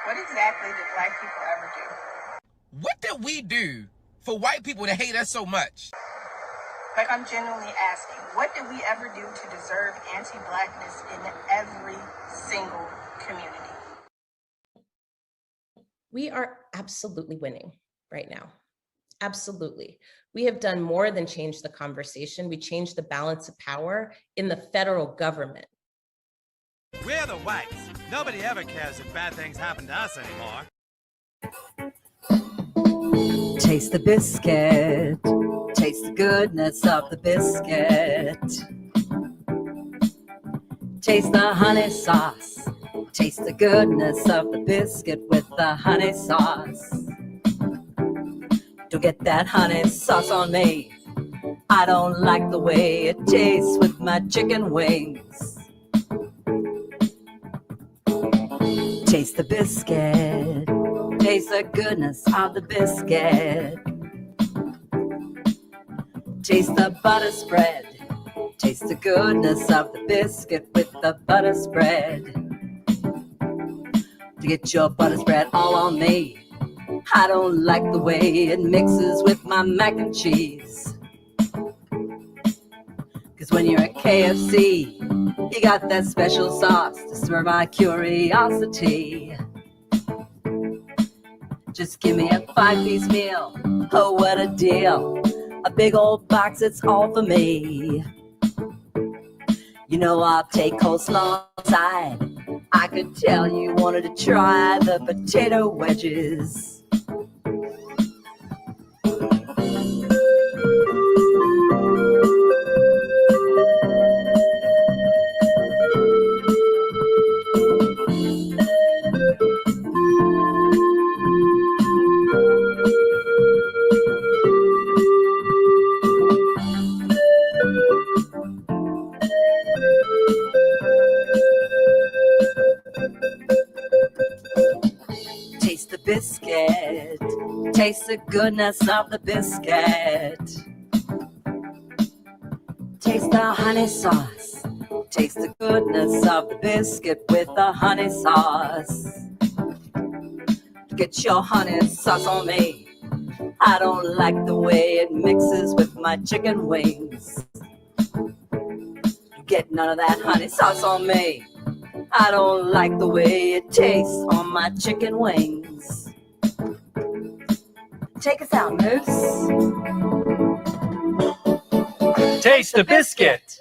What exactly did Black people ever do? What did we do for white people to hate us so much? Like, I'm genuinely asking, what did we ever do to deserve anti-Blackness in every single community? We are absolutely winning right now. Absolutely. We have done more than change the conversation. We changed the balance of power in the federal government. We're the whites. Nobody ever cares if bad things happen to us anymore. Taste the biscuit. Taste the goodness of the biscuit. Taste the honey sauce. Taste the goodness of the biscuit with the honey sauce. Don't get that honey sauce on me. I don't like the way it tastes with my chicken wings. Taste the biscuit. Taste the goodness of the biscuit. Taste the butter spread. Taste the goodness of the biscuit with the butter spread. To get your butter spread all on me. I don't like the way it mixes with my mac and cheese. Cause when you're at KFC, you got that special sauce to stir my curiosity. Just give me a 5-piece meal, oh what a deal. A big old box, it's all for me. You know I'll take coleslaw aside. I could tell you wanted to try the potato wedges. Taste the biscuit. Taste the goodness of the biscuit. Taste the honey sauce. Taste the goodness of the biscuit with the honey sauce. Get your honey sauce on me. I don't like the way it mixes with my chicken wings. Get none of that honey sauce on me. I don't like the way it tastes on my chicken wings. Take us out, Moose. Taste the biscuit.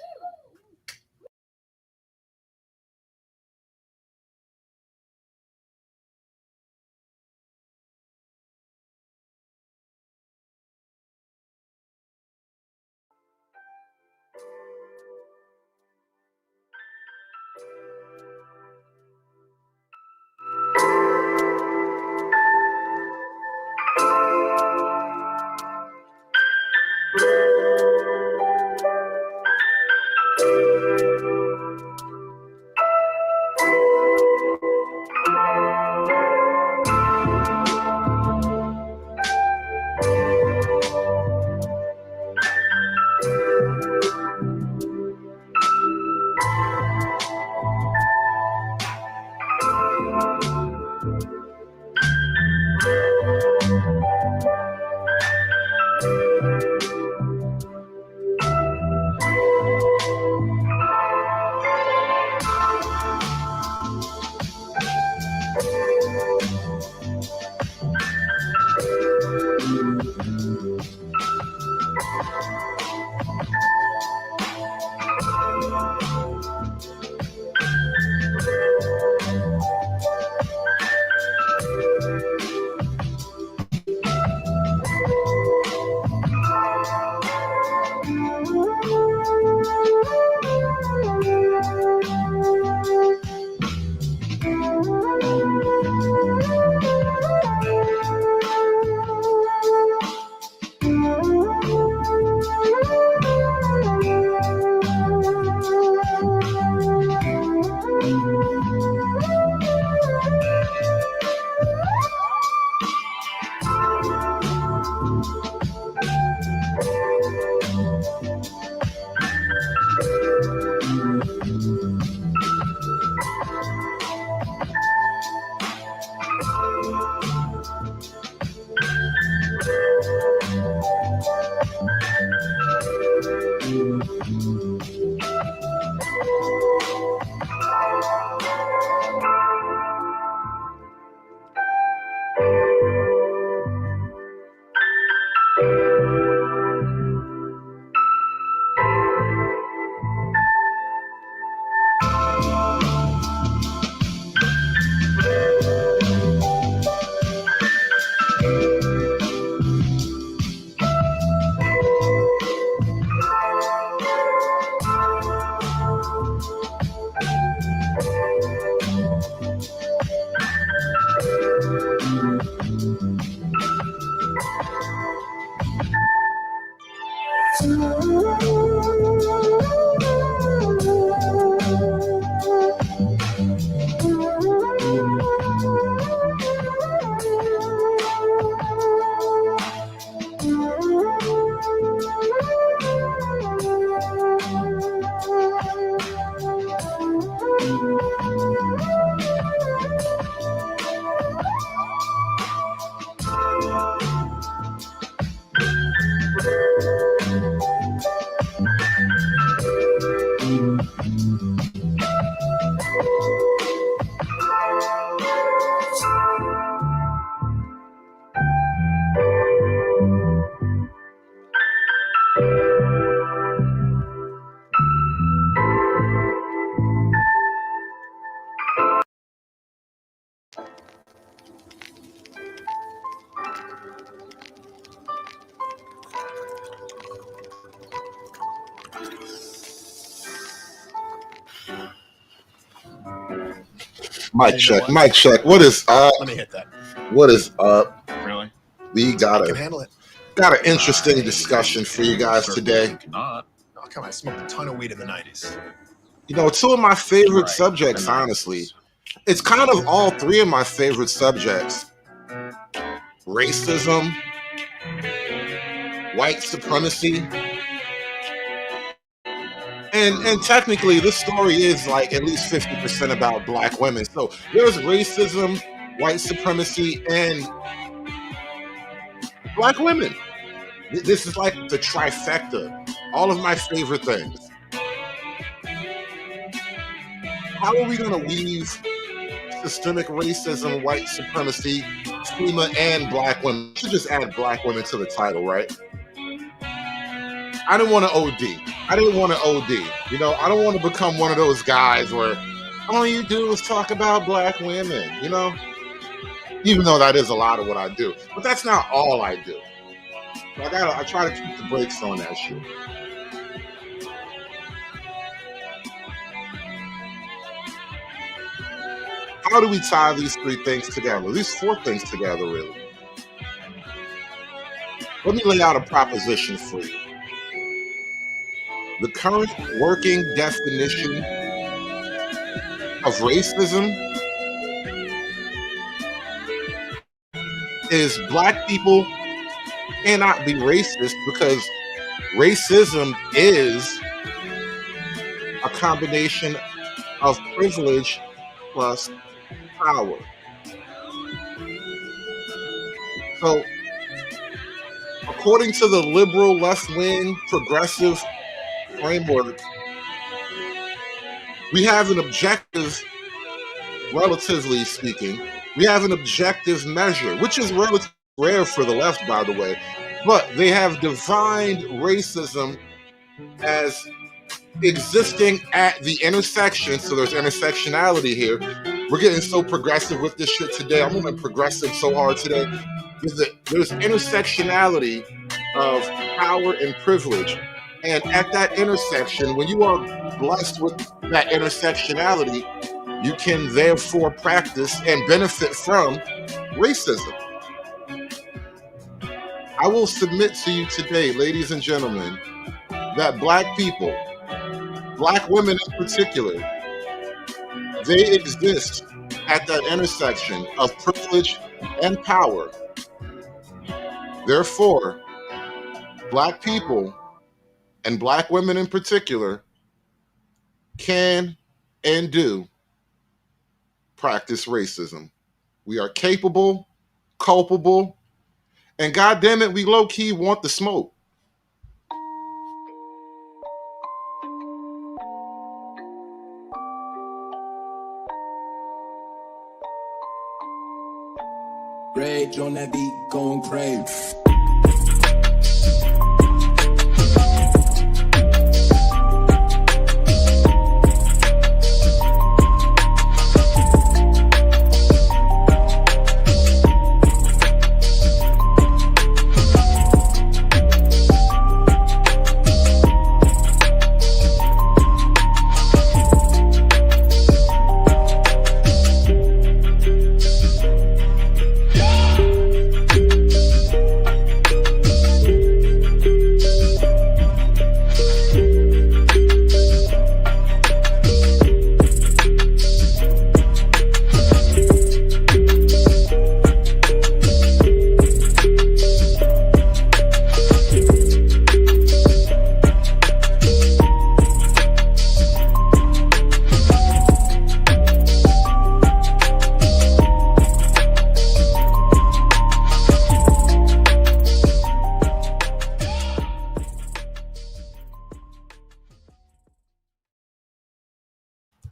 Mic check, mic check. What is up? Let me hit that. What is up? Really? We I got can handle it. an interesting discussion for you guys today. Oh, come on. I smoked a ton of weed in the 90s. You know, two of my favorite subjects, honestly. It's kind of all three of my favorite subjects. Racism, white supremacy, and technically this story is like at least 50% about black women. So there's racism, white supremacy, and black women. This is like the trifecta. All of my favorite things. How are we going to weave systemic racism, white supremacy, FEMA, and black women? We should just add black women to the title, right? I didn't want to OD. You know, I don't want to become one of those guys where all you do is talk about black women, you know? Even though that is a lot of what I do. But that's not all I do. I try to keep the brakes on that shit. How do we tie these three things together? These four things together, really. Let me lay out a proposition for you. The current working definition of racism is black people cannot be racist because racism is a combination of privilege plus power. So, according to the liberal, left-wing, progressive framework, we have an objective, relatively speaking, we have an objective measure, which is relatively rare for the left, by the way, but they have defined racism as existing at the intersection. So there's intersectionality here. We're getting so progressive with this shit today. I'm going progressive so hard today. There's intersectionality of power and privilege. And at that intersection, when you are blessed with that intersectionality, you can therefore practice and benefit from racism. I will submit to you today, ladies and gentlemen, that black people, black women in particular, they exist at that intersection of privilege and power. Therefore, black people and black women in particular can and do practice racism. We are capable, culpable, and goddamn it, we low-key want the smoke. Rage on that beat, going crazy.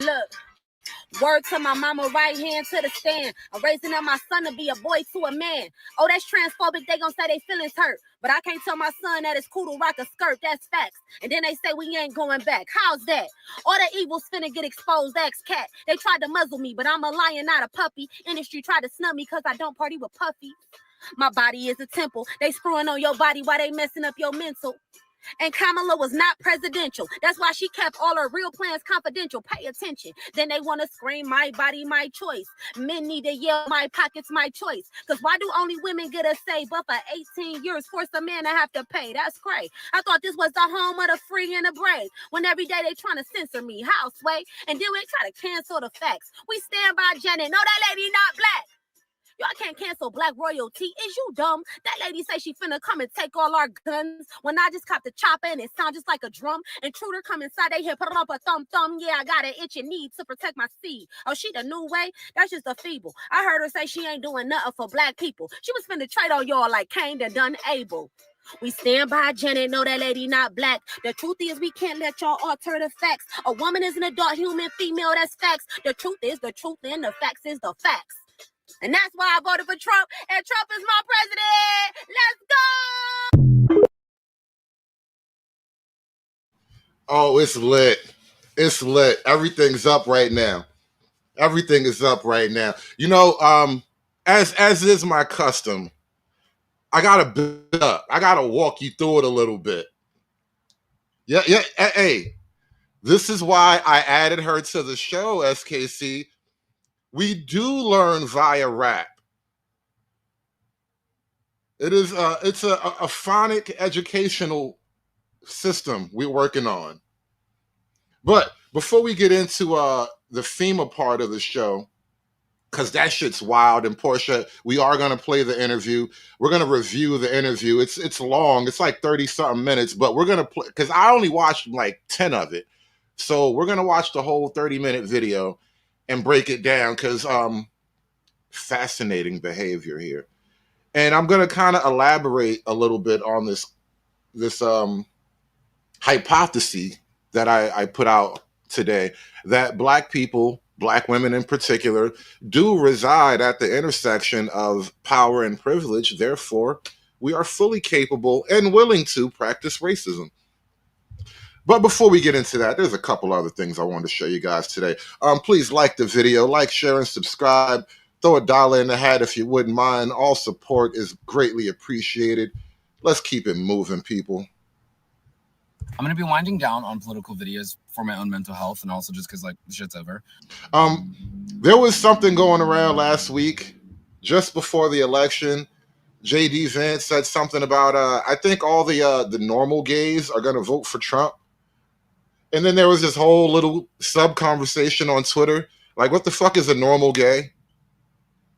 Look. Word to my mama, right hand to the stand. I'm raising up my son to be a boy to a man. Oh, that's transphobic. They gonna say they feelings hurt. But I can't tell my son that it's cool to rock a skirt. That's facts. And then they say we ain't going back. How's that? All the evil's finna get exposed. Ask cat. They tried to muzzle me, but I'm a lion, not a puppy. Industry tried to snub me because I don't party with puffy. My body is a temple. They screwing on your body while they messing up your mental. And Kamala was not presidential. That's why she kept all her real plans confidential. Pay attention. Then they want to scream, my body, my choice. Men need to yell, my pockets, my choice. Because why do only women get a say? But for 18 years, force a man to have to pay. That's crazy. I thought this was the home of the free and the brave. When every day they trying to censor me. How, sway? And then they try to cancel the facts. We stand by Janet. No, that lady not black. Y'all can't cancel black royalty. Is you dumb? That lady say she finna come and take all our guns. When I just copped the chopper and it sound just like a drum. Intruder come inside, they hit, put it up a thumb. Yeah, I got an itch and need to protect my seed. Oh, she the new way? That's just a feeble. I heard her say she ain't doing nothing for black people. She was finna trade on y'all like Cain and done Abel. We stand by Janet, know that lady not black. The truth is we can't let y'all alter the facts. A woman is an adult human female, that's facts. The truth is the truth and the facts is the facts. And that's why I voted for Trump, and Trump is my president. Let's go! Oh, it's lit. It's lit. Everything's up right now. Everything is up right now. You know, as is my custom, I gotta build up. I gotta walk you through it a little bit. Yeah. Hey, this is why I added her to the show, SKC. We do learn via rap. It's a phonic educational system we're working on. But before we get into the FEMA part of the show, because that shit's wild, and Portia, we are going to play the interview. We're going to review the interview. It's long. It's like 30-something minutes, but we're going to play, because I only watched like 10 of it. So we're going to watch the whole 30-minute video and break it down, because fascinating behavior here. And I'm going to kind of elaborate a little bit on this hypothesis that I put out today, that Black people, Black women in particular, do reside at the intersection of power and privilege. Therefore, we are fully capable and willing to practice racism. But before we get into that, there's a couple other things I wanted to show you guys today. Please like the video, like, share, and subscribe. Throw $1 in the hat if you wouldn't mind. All support is greatly appreciated. Let's keep it moving, people. I'm going to be winding down on political videos for my own mental health, and also just because, like, the shit's over. There was something going around last week, just before the election. J.D. Vance said something about, I think all the normal gays are going to vote for Trump. And then there was this whole little sub-conversation on Twitter. Like, what the fuck is a normal gay?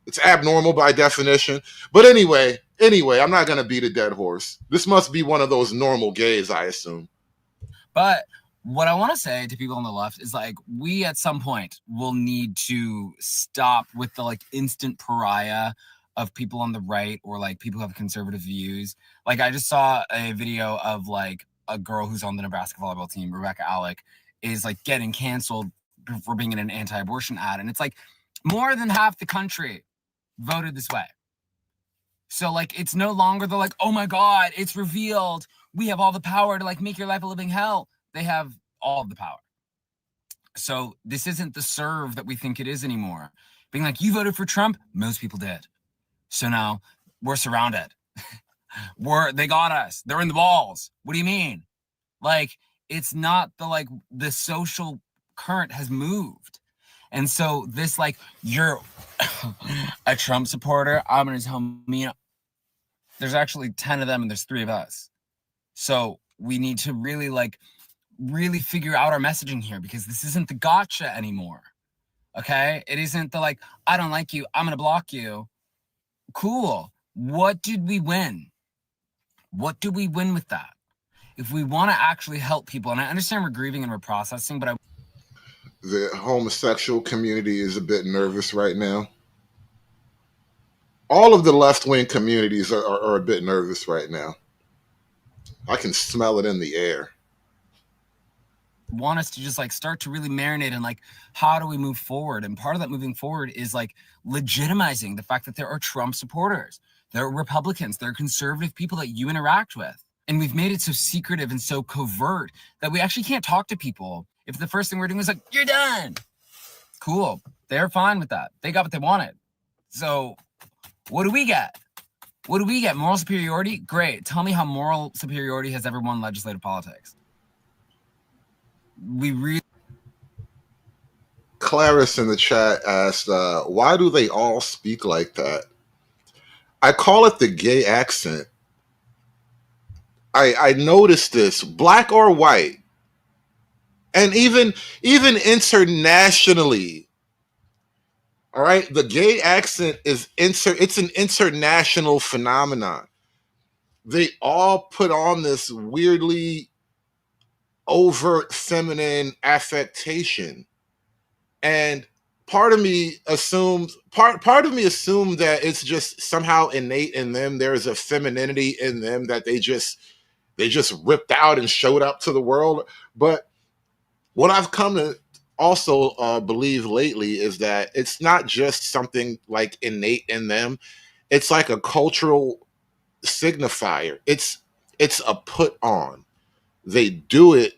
It's abnormal by definition. But anyway, I'm not going to beat a dead horse. This must be one of those normal gays, I assume. But what I want to say to people on the left is, like, we at some point will need to stop with the, like, instant pariah of people on the right, or, like, people who have conservative views. Like, I just saw a video of, like, a girl who's on the Nebraska volleyball team, Rebecca Alec, is, like, getting canceled for being in an anti-abortion ad. And it's like more than half the country voted this way. So, like, it's no longer the, like, oh my God, it's revealed. We have all the power to, like, make your life a living hell. They have all of the power. So this isn't the serve that we think it is anymore. Being like, you voted for Trump? Most people did. So now we're surrounded. They got us. They're in the balls. What do you mean? Like, it's not the, like, the social current has moved. And so this, like, you're a Trump supporter, I'm going to tell me, there's actually 10 of them and there's 3 of us. So we need to really, like, really figure out our messaging here, because this isn't the gotcha anymore. Okay? It isn't the, like, I don't like you, I'm going to block you. Cool. What did we win? What do we win with that? If we want to actually help people, and I understand we're grieving and we're processing, but the homosexual community is a bit nervous right now. All of the left-wing communities are a bit nervous right now. I can smell it in the air. want us to just like start to really marinate in like, how do we move forward? And part of that moving forward is like legitimizing the fact that there are Trump supporters, there are Republicans, there are conservative people that you interact with. And we've made it so secretive and so covert that we actually can't talk to people if the first thing we're doing is like, you're done. Cool. They're fine with that. They got what they wanted. So what do we get? What do we get? Moral superiority? Great. Tell me how moral superiority has ever won legislative politics. We really... Clarice in the chat asked, why do they all speak like that? I call it the gay accent. I noticed this, black or white, and even internationally. All right, the gay accent is it's an international phenomenon. They all put on this weirdly overt feminine affectation, and part of me assumed that it's just somehow innate in them. There's a femininity in them that they just ripped out and showed up to the world. But what I've come to also believe lately is that it's not just something like innate in them. It's like a cultural signifier. It's a put on. They do it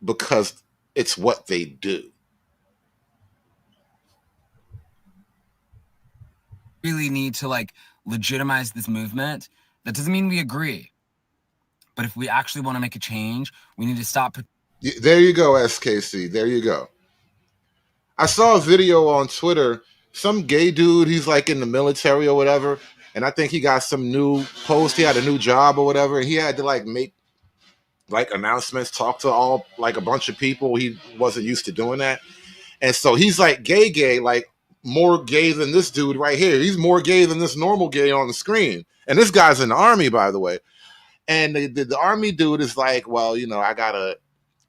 because it's what they do. Really need to like legitimize this movement. That doesn't mean we agree. But if we actually want to make a change, we need to stop. There you go, SKC. There you go. I saw a video on Twitter. Some gay dude, he's like in the military or whatever. And I think he got some new post. He had a new job or whatever. And he had to like make like announcements, talk to all like a bunch of people. He wasn't used to doing that. And so he's like gay, like more gay than this dude right here. He's more gay than this normal gay on the screen. And this guy's in the army, by the way. And the army dude is like, well, you know, I got to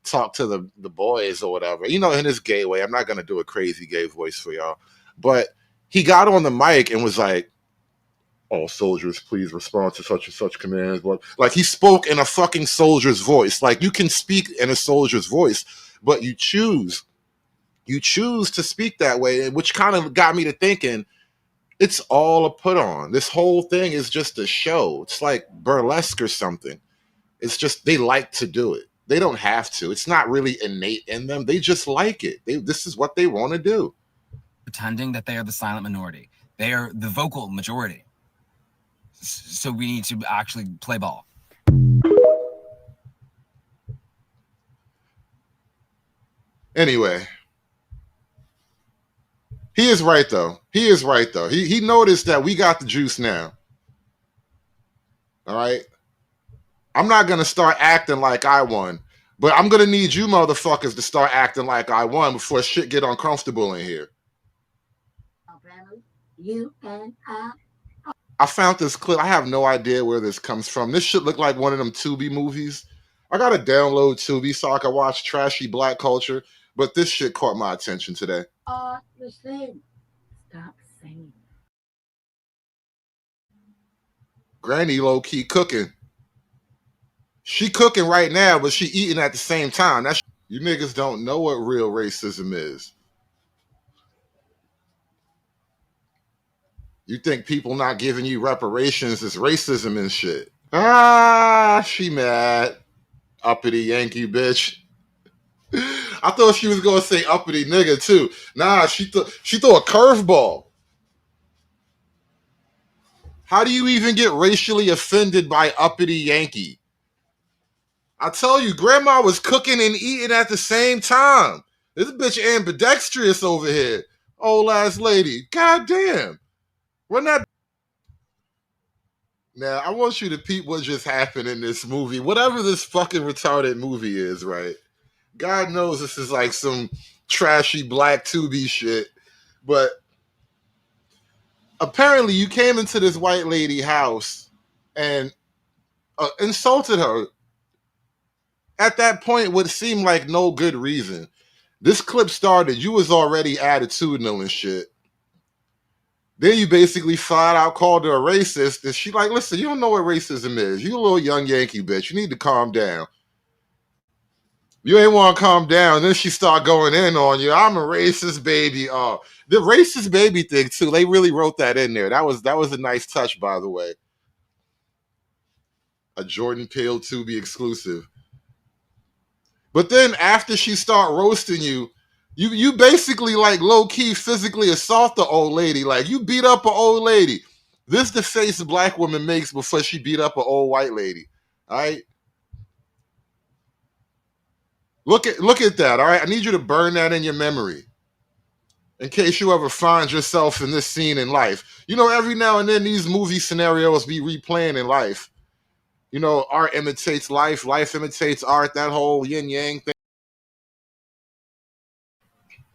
talk to the boys or whatever, you know, in his gay way. I'm not going to do a crazy gay voice for y'all. But he got on the mic and was like, all soldiers, please respond to such and such commands. But like he spoke in a fucking soldier's voice. Like you can speak in a soldier's voice, but you choose to speak that way, which kind of got me to thinking, it's all a put on. This whole thing is just a show. It's like burlesque or something. It's just they like to do it. They don't have to. It's not really innate in them. They just like it. This is what they want to do. Pretending that they are the silent minority. They are the vocal majority. So we need to actually play ball. Anyway. He is right, though. He noticed that we got the juice now. All right? I'm not going to start acting like I won, but I'm going to need you motherfuckers to start acting like I won before shit get uncomfortable in here. You and I found this clip. I have no idea where this comes from. This shit look like one of them Tubi movies. I got to download Tubi so I can watch trashy black culture, but this shit caught my attention today. Listen. Stop saying. Granny low-key cooking. She cooking right now, but she eating at the same time. You niggas don't know what real racism is. You think people not giving you reparations is racism and shit. She mad. Uppity Yankee bitch. I thought she was gonna say uppity nigga too. Nah, she threw a curveball. How do you even get racially offended by uppity Yankee? I tell you, grandma was cooking and eating at the same time. This bitch ambidextrous over here. Old ass lady. God damn. Run that. Now, I want you to peep what just happened in this movie. Whatever this fucking retarded movie is, right? God knows this is like some trashy black Tubi shit. But apparently you came into this white lady house and insulted her. At that point, would seem like no good reason. This clip started, you was already attitudinal and shit. Then you basically flat out called her a racist, and she like, listen, you don't know what racism is. You a little young Yankee bitch. You need to calm down. You ain't want to calm down. Then she start going in on you. I'm a racist baby. The racist baby thing too. They really wrote that in there. That was a nice touch, by the way. A Jordan Peele Tubi exclusive. But then after she start roasting you, you basically like low key physically assault the old lady. Like you beat up an old lady. This the face a black woman makes before she beat up an old white lady. All right. Look at that. All right. I need you to burn that in your memory. In case you ever find yourself in this scene in life. You know, every now and then these movie scenarios be replaying in life. You know, art imitates life, life imitates art, that whole yin yang thing.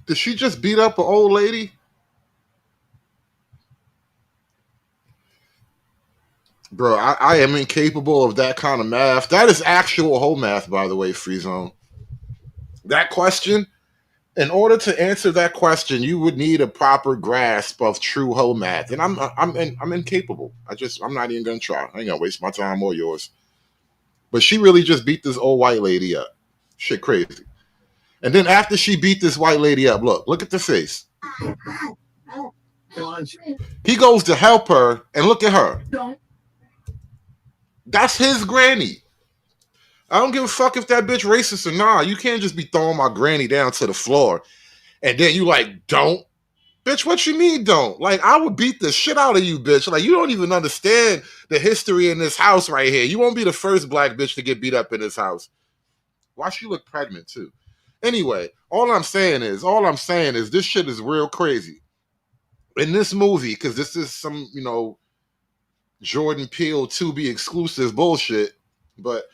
Did she just beat up an old lady? Bro, I am incapable of that kind of math. That is actual whole math, by the way, Free Zone. That question, in order to answer that question, you would need a proper grasp of true whole math. And I'm incapable. I'm not even gonna try. I ain't gonna waste my time or yours. But she really just beat this old white lady up. Shit crazy. And then after she beat this white lady up, look at the face. He goes to help her, and look at her. That's his granny. I don't give a fuck if that bitch racist or not. You can't just be throwing my granny down to the floor and then you like, don't. Bitch, what you mean don't? Like, I would beat the shit out of you, bitch. Like, you don't even understand the history in this house right here. You won't be the first black bitch to get beat up in this house. Why she look pregnant, too? Anyway, all I'm saying is this shit is real crazy. In this movie, because this is some, you know, Jordan Peele Tubi exclusive bullshit, but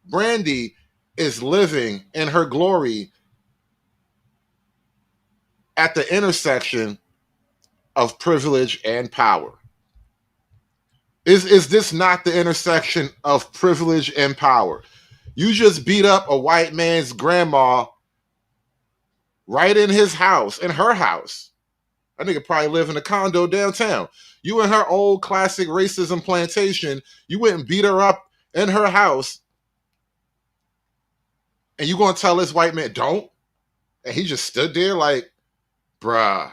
Brandy is living in her glory at the intersection of privilege and power. Is this not the intersection of privilege and power? You just beat up a white man's grandma right in his house, in her house. That nigga probably live in a condo downtown. You in her old classic racism plantation, you went and beat her up in her house, and you gonna tell this white man, don't? And he just stood there like, bruh.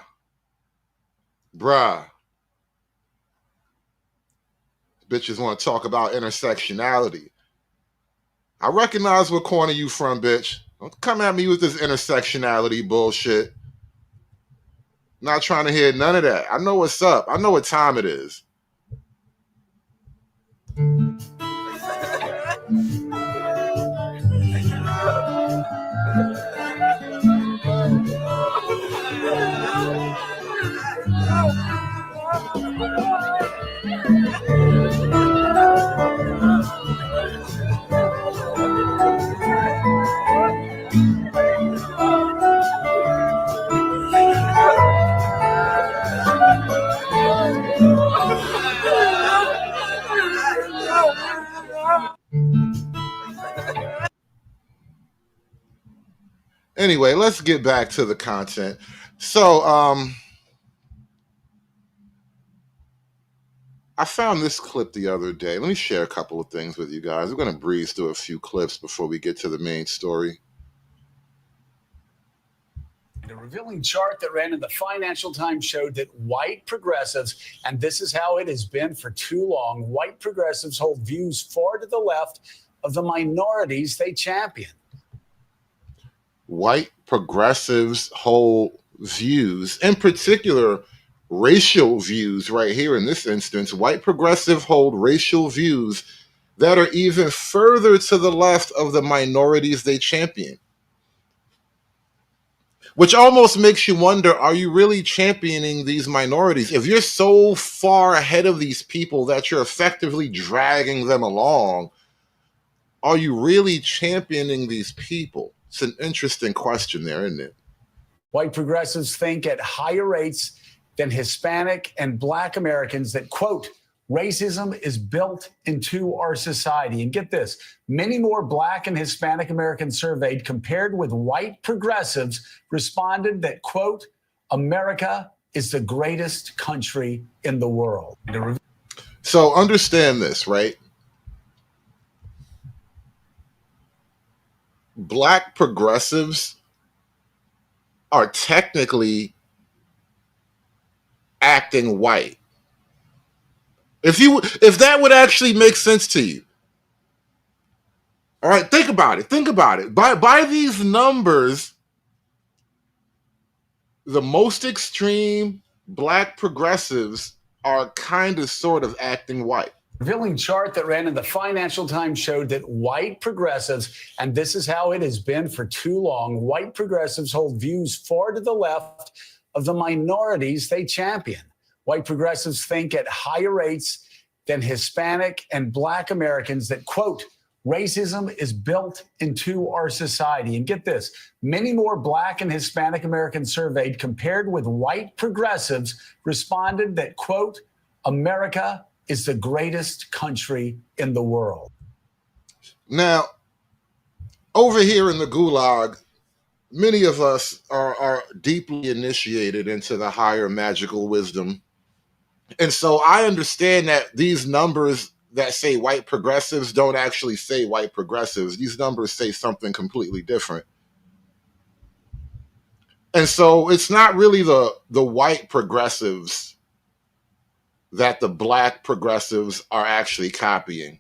Bitches want to talk about intersectionality. I recognize what corner you from, bitch. Don't come at me with this intersectionality bullshit. Not trying to hear none of that. I know what's up. I know what time it is. Anyway, let's get back to the content. So, I found this clip the other day. Let me share a couple of things with you guys. We're going to breeze through a few clips before we get to the main story. A revealing chart that ran in the Financial Times showed that white progressives, and this is how it has been for too long, white progressives hold views far to the left of the minorities they champion. White progressives hold views, in particular, racial views right here in this instance. White progressives hold racial views that are even further to the left of the minorities they champion. Which almost makes you wonder, are you really championing these minorities? If you're so far ahead of these people that you're effectively dragging them along, are you really championing these people? It's an interesting question there, isn't it? White progressives think at higher rates than Hispanic and Black Americans that, quote, racism is built into our society. And get this, many more Black and Hispanic Americans surveyed compared with white progressives responded that, quote, America is the greatest country in the world. So understand this, right? black progressives are technically acting white. If that would actually make sense to you. All right, think about it. Think about it. By these numbers, the most extreme black progressives are kind of sort of acting white. Revealing chart that ran in the Financial Times showed that white progressives, and this is how it has been for too long, white progressives hold views far to the left of the minorities they champion. White progressives think at higher rates than Hispanic and Black Americans that, quote, racism is built into our society. And get this, many more Black and Hispanic Americans surveyed compared with white progressives responded that, quote, America is the greatest country in the world. Now, over here in the Gulag, many of us are deeply initiated into the higher magical wisdom. And so I understand that these numbers that say white progressives don't actually say white progressives. These numbers say something completely different. And so it's not really the white progressives that the black progressives are actually copying.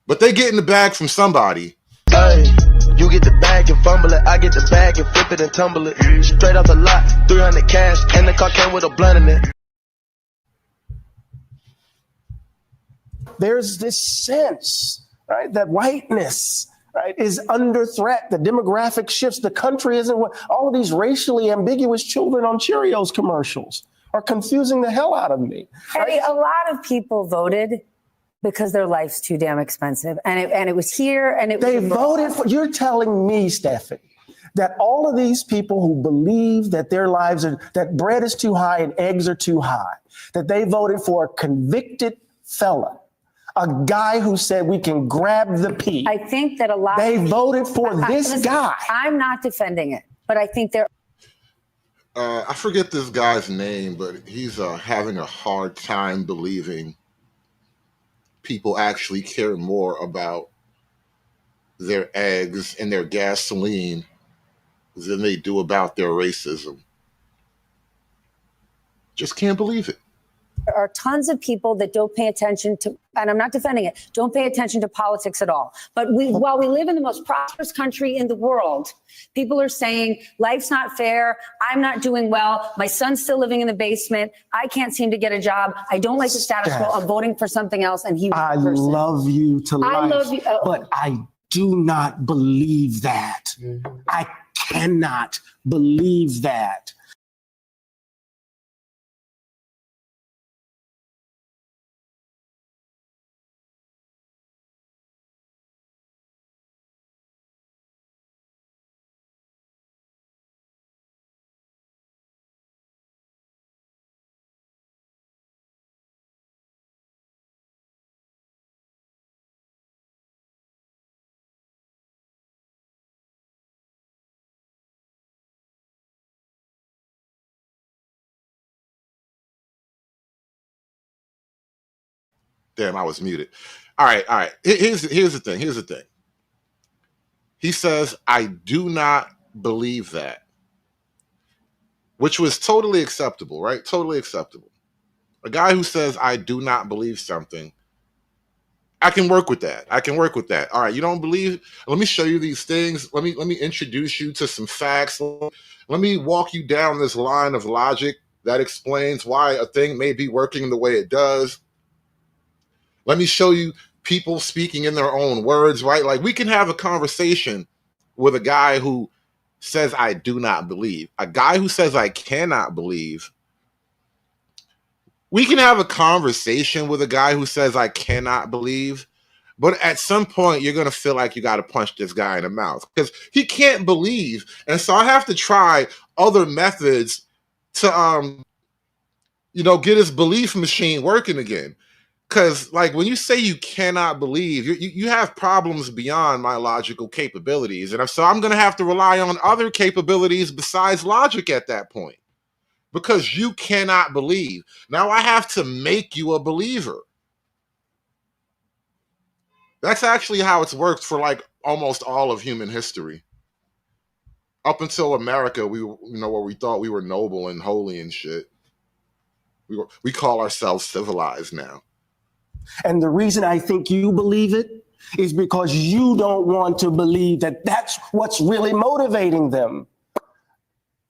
But they get in the bag from somebody. Hey, you get the bag and fumble it. I get the bag and flip it and tumble it. Straight off the lot, 300 cash, and the car came with a blunt in it. There's this sense, right, that whiteness, right, is under threat. The demographic shifts. The country isn't what all of these racially ambiguous children on Cheerios commercials are confusing the hell out of me. Right? Eddie, a lot of people voted because their life's too damn expensive. And it was here and it was. They voted for, you're telling me, Stephanie, that all of these people who believe that their lives are, that bread is too high and eggs are too high, that they voted for a convicted felon, a guy who said we can grab the pea. I think that a lot they voted for this guy. I'm not defending it, but I think there. I forget this guy's name, but he's having a hard time believing people actually care more about their eggs and their gasoline than they do about their racism. Just can't believe it. There are tons of people that don't pay attention to, and I'm not defending it, don't pay attention to politics at all. But while we live in the most prosperous country in the world, people are saying life's not fair. I'm not doing well. My son's still living in the basement. I can't seem to get a job. I don't like the status quo. I'm voting for something else. And I love you to life. I love you. But I do not believe that. Mm-hmm. I cannot believe that. Damn, I was muted. All right. Here's the thing. He says, I do not believe that, which was totally acceptable, right? Totally acceptable. A guy who says, I do not believe something, I can work with that. All right, you don't believe? Let me show you these things. Let me introduce you to some facts. Let me walk you down this line of logic that explains why a thing may be working the way it does. Let me show you people speaking in their own words, right? Like we can have a conversation with a guy who says, I do not believe. A guy who says, I cannot believe. We can have a conversation with a guy who says, I cannot believe. But at some point, you're going to feel like you got to punch this guy in the mouth because he can't believe. And so I have to try other methods to, get his belief machine working again. Because, like, when you say you cannot believe, you have problems beyond my logical capabilities. And so I'm going to have to rely on other capabilities besides logic at that point. Because you cannot believe. Now I have to make you a believer. That's actually how it's worked for like almost all of human history. Up until America, where we thought we were noble and holy and shit. We call ourselves civilized now. And the reason I think you believe it is because you don't want to believe that that's what's really motivating them.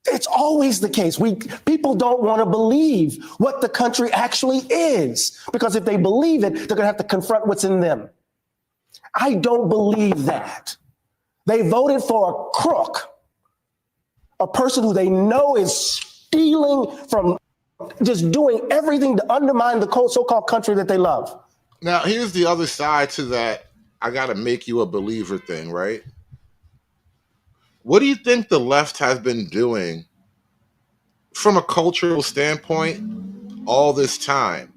It's always the case. People don't want to believe what the country actually is, because if they believe it, they're going to have to confront what's in them. I don't believe that. They voted for a crook, a person who they know is stealing from, just doing everything to undermine the so-called country that they love. Now, here's the other side to that I got to make you a believer thing, right? What do you think the left has been doing from a cultural standpoint all this time?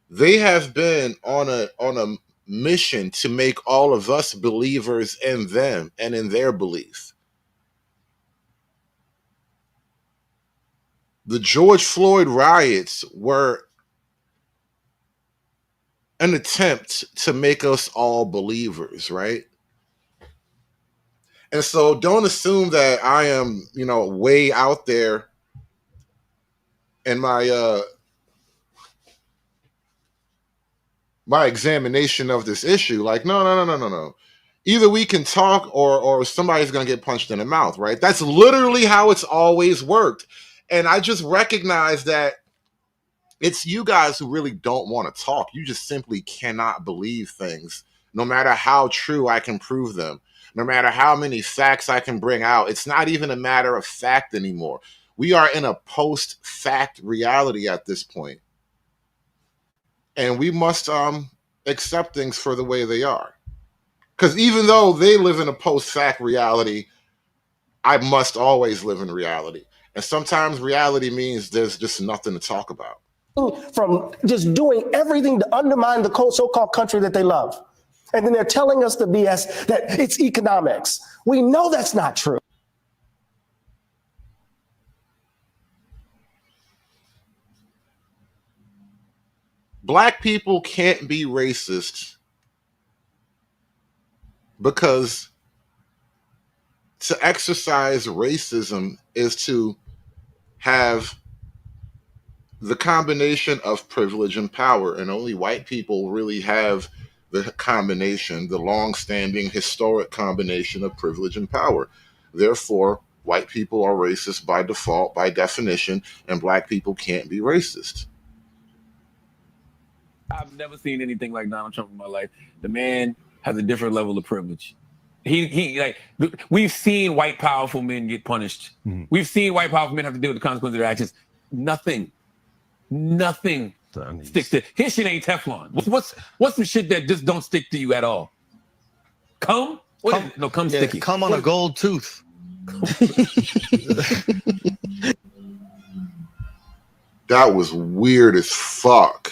They have been on a mission to make all of us believers in them and in their beliefs. The George Floyd riots were an attempt to make us all believers, right? And so don't assume that I am, way out there in my my examination of this issue. Like, no. Either we can talk or somebody's going to get punched in the mouth, right? That's literally how it's always worked. And I just recognize that it's you guys who really don't want to talk. You just simply cannot believe things, no matter how true I can prove them, no matter how many facts I can bring out. It's not even a matter of fact anymore. We are in a post-fact reality at this point. And we must accept things for the way they are. Because even though they live in a post-fact reality, I must always live in reality. And sometimes reality means there's just nothing to talk about. From just doing everything to undermine the so-called country that they love. And then they're telling us the BS that it's economics. We know that's not true. Black people can't be racist because to exercise racism is to have the combination of privilege and power, and only white people really have the combination, the long-standing historic combination of privilege and power. Therefore, white people are racist by default, by definition, and black people can't be racist. I've never seen anything like Donald Trump in my life. The man has a different level of privilege. We've seen white powerful men get punished. Mm-hmm. We've seen white powerful men have to deal with the consequences of their actions. Nothing sticks to his shit. Ain't Teflon. What's the shit that just don't stick to you at all? Cum sticky. Cum on a gold tooth. That was weird as fuck.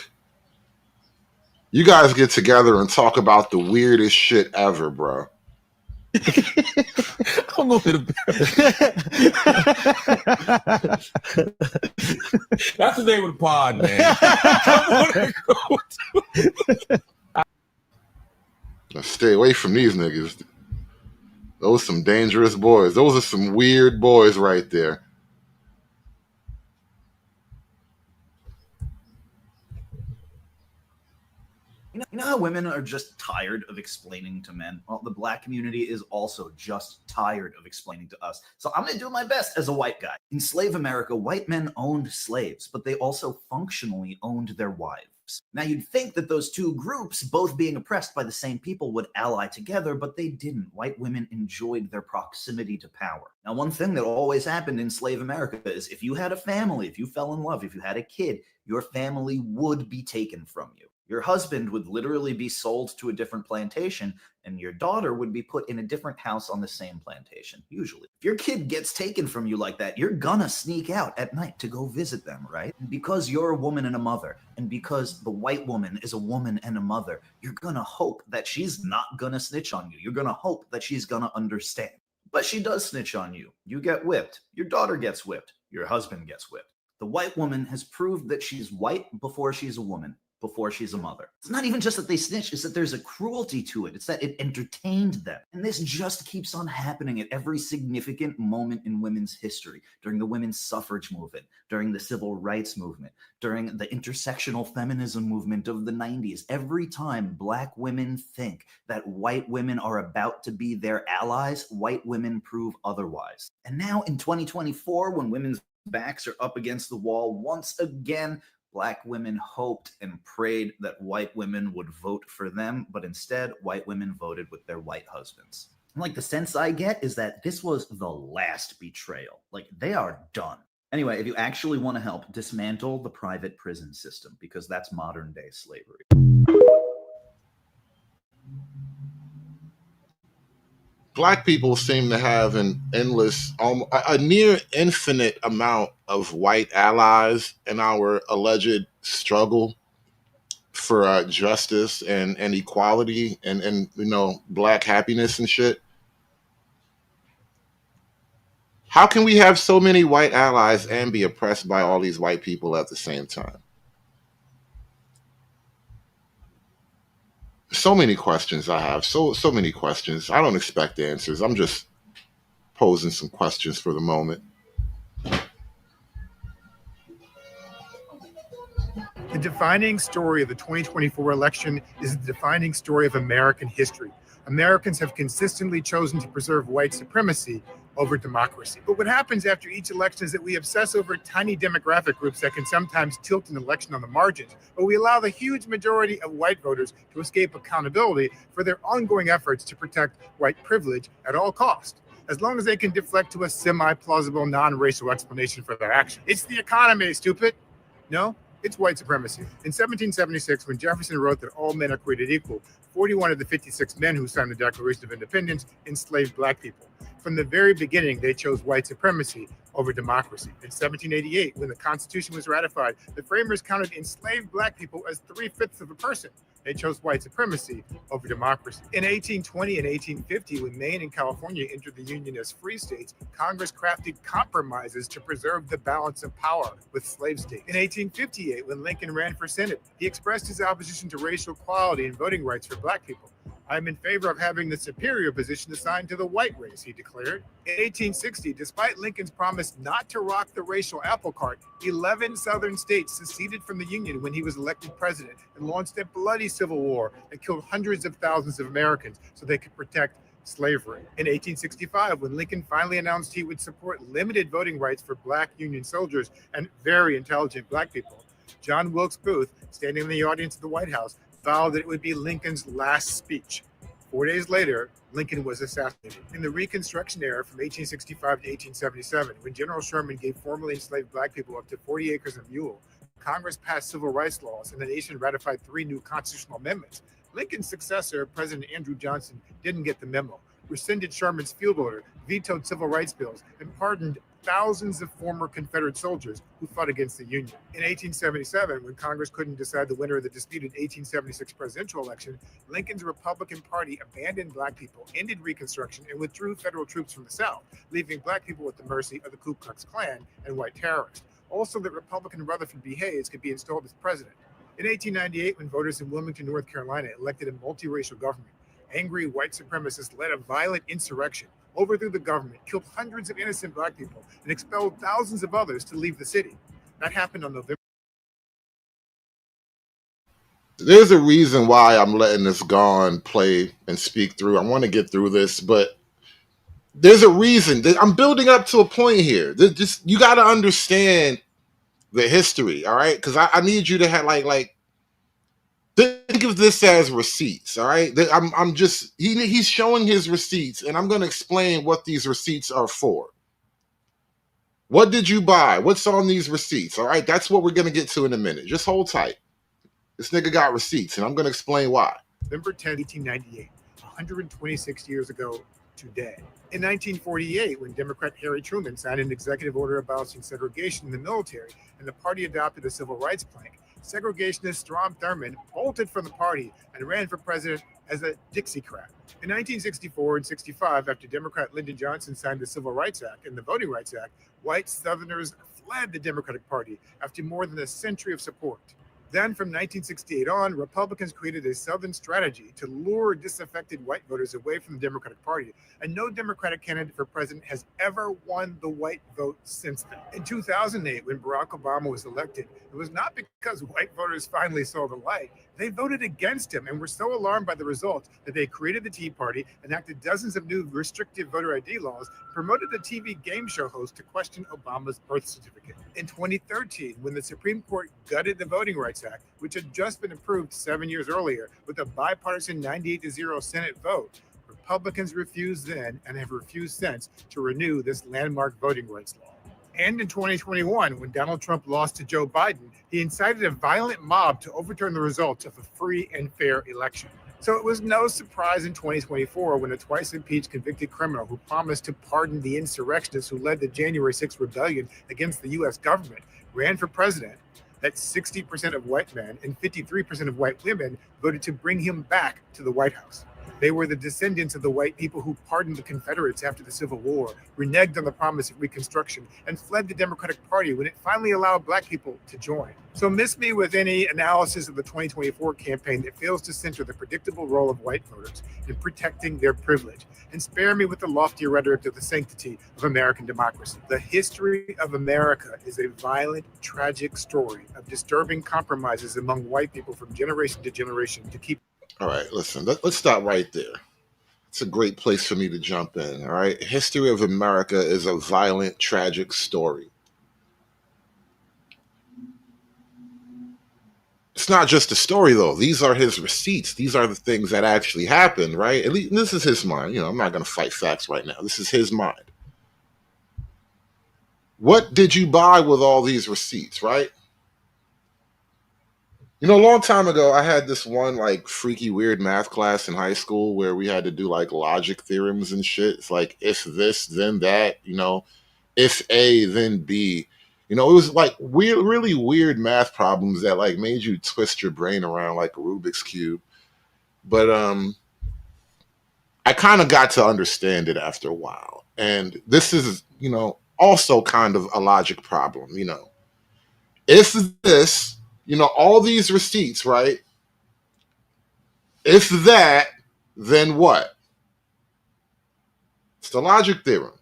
You guys get together and talk about the weirdest shit ever, bro. I'm going to the That's the name of the pod, man. Let's stay away from these niggas. Those are some dangerous boys. Those are some weird boys right there. You know how women are just tired of explaining to men? Well, the black community is also just tired of explaining to us. So I'm going to do my best as a white guy. In slave America, white men owned slaves, but they also functionally owned their wives. Now, you'd think that those two groups, both being oppressed by the same people, would ally together, but they didn't. White women enjoyed their proximity to power. Now, one thing that always happened in slave America is if you had a family, if you fell in love, if you had a kid, your family would be taken from you. Your husband would literally be sold to a different plantation, and your daughter would be put in a different house on the same plantation, usually. If your kid gets taken from you like that, you're gonna sneak out at night to go visit them, right? And because you're a woman and a mother, and because the white woman is a woman and a mother, you're gonna hope that she's not gonna snitch on you. You're gonna hope that she's gonna understand. But she does snitch on you. You get whipped. Your daughter gets whipped. Your husband gets whipped. The white woman has proved that she's white before she's a woman. before she's a mother. It's not even just that they snitch, it's that there's a cruelty to it. It's that it entertained them. And this just keeps on happening at every significant moment in women's history, during the women's suffrage movement, during the civil rights movement, during the intersectional feminism movement of the 90s. Every time Black women think that white women are about to be their allies, white women prove otherwise. And now in 2024, when women's backs are up against the wall once again, Black women hoped and prayed that white women would vote for them, but instead, white women voted with their white husbands. And like the sense I get is that this was the last betrayal. Like, they are done. Anyway, if you actually want to help, dismantle the private prison system, because that's modern day slavery. Black people seem to have an endless, a near infinite amount of white allies in our alleged struggle for justice and equality and Black happiness and shit. How can we have so many white allies and be oppressed by all these white people at the same time? So many questions I have. So many questions. I don't expect answers. I'm just posing some questions for the moment. The defining story of the 2024 election is the defining story of American history. Americans have consistently chosen to preserve white supremacy over democracy. But what happens after each election is that we obsess over tiny demographic groups that can sometimes tilt an election on the margins, but we allow the huge majority of white voters to escape accountability for their ongoing efforts to protect white privilege at all costs, as long as they can deflect to a semi-plausible, non-racial explanation for their action. It's the economy, stupid. No, it's white supremacy. In 1776, when Jefferson wrote that all men are created equal, 41 of the 56 men who signed the Declaration of Independence enslaved Black people. From the very beginning, they chose white supremacy over democracy. In 1788, when the Constitution was ratified, the framers counted enslaved Black people as 3/5 of a person. They chose white supremacy over democracy. In 1820 and 1850, when Maine and California entered the Union as free states, Congress crafted compromises to preserve the balance of power with slave states. In 1858, when Lincoln ran for Senate, he expressed his opposition to racial equality and voting rights for Black people. "I'm in favor of having the superior position assigned to the white race," he declared. In 1860, despite Lincoln's promise not to rock the racial apple cart, 11 southern states seceded from the Union when he was elected president and launched a bloody civil war that killed hundreds of thousands of Americans so they could protect slavery. In 1865, when Lincoln finally announced he would support limited voting rights for Black Union soldiers and very intelligent Black people, John Wilkes Booth, standing in the audience of the White House, vowed that it would be Lincoln's last speech. 4 days later, Lincoln was assassinated. In the Reconstruction era from 1865 to 1877, when General Sherman gave formerly enslaved Black people up to 40 acres of mule, Congress passed civil rights laws and the nation ratified 3 new constitutional amendments. Lincoln's successor, President Andrew Johnson, didn't get the memo, rescinded Sherman's field order, vetoed civil rights bills, and pardoned thousands of former Confederate soldiers who fought against the Union. In 1877, when Congress couldn't decide the winner of the disputed 1876 presidential election, Lincoln's Republican Party abandoned Black people, ended Reconstruction, and withdrew federal troops from the South, leaving Black people at the mercy of the Ku Klux Klan and white terrorists. Also, that Republican Rutherford B. Hayes could be installed as president. In 1898, when voters in Wilmington, North Carolina elected a multiracial government, angry white supremacists led a violent insurrection, overthrew the government, killed hundreds of innocent Black people, and expelled thousands of others to leave the city. That happened on November. There's a reason why I'm letting this go on play and speak through. I want to get through this, but there's a reason. I'm building up to a point here. You got to understand the history, all right? Because I need you to have like think of this as receipts, all right? I'm just he's showing his receipts, and I'm going to explain what these receipts are for. What did you buy? What's on these receipts? All right, that's what we're going to get to in a minute. Just hold tight. This nigga got receipts, and I'm going to explain why. November 10, 1898, 126 years ago today. In 1948, when Democrat Harry Truman signed an executive order abolishing segregation in the military and the party adopted a civil rights plank, segregationist Strom Thurmond bolted from the party and ran for president as a Dixiecrat. In 1964 and 65, after Democrat Lyndon Johnson signed the Civil Rights Act and the Voting Rights Act, white Southerners fled the Democratic Party after more than a century of support. Then from 1968 on, Republicans created a Southern strategy to lure disaffected white voters away from the Democratic Party, and no Democratic candidate for president has ever won the white vote since then. In 2008, when Barack Obama was elected, it was not because white voters finally saw the light. They voted against him and were so alarmed by the results that they created the Tea Party, enacted dozens of new restrictive voter ID laws, promoted a TV game show host to question Obama's birth certificate. In 2013, when the Supreme Court gutted the Voting Rights Act, which had just been approved 7 years earlier with a bipartisan 98-0 Senate vote, Republicans refused then and have refused since to renew this landmark voting rights law. And in 2021, when Donald Trump lost to Joe Biden, he incited a violent mob to overturn the results of a free and fair election. So it was no surprise in 2024 when a twice impeached convicted criminal who promised to pardon the insurrectionists who led the January 6th rebellion against the U.S. government ran for president, that 60% of white men and 53% of white women voted to bring him back to the White House. They were the descendants of the white people who pardoned the Confederates after the Civil War, reneged on the promise of Reconstruction, and fled the Democratic Party when it finally allowed black people to join. So miss me with any analysis of the 2024 campaign that fails to center the predictable role of white voters in protecting their privilege, and spare me with the lofty rhetoric of the sanctity of American democracy. The history of America is a violent, tragic story of disturbing compromises among white people from generation to generation to keep. All right, listen, let's stop right there. It's a great place for me to jump in, all right? History of America is a violent, tragic story. It's not just a story, though. These are his receipts. These are the things that actually happened, right? At least this is his mind. You know, I'm not going to fight facts right now. This is his mind. What did you buy with all these receipts, right? You know, a long time ago, I had this one like freaky weird math class in high school where we had to do like logic theorems and shit. It's like if this, then that, you know, if A, then B. You know, it was like weird, really weird math problems that like made you twist your brain around like a Rubik's Cube. But I kind of got to understand it after a while. And this is, you know, also kind of a logic problem, you know. If this, you know, all these receipts, right? If that, then what? It's the logic theorem.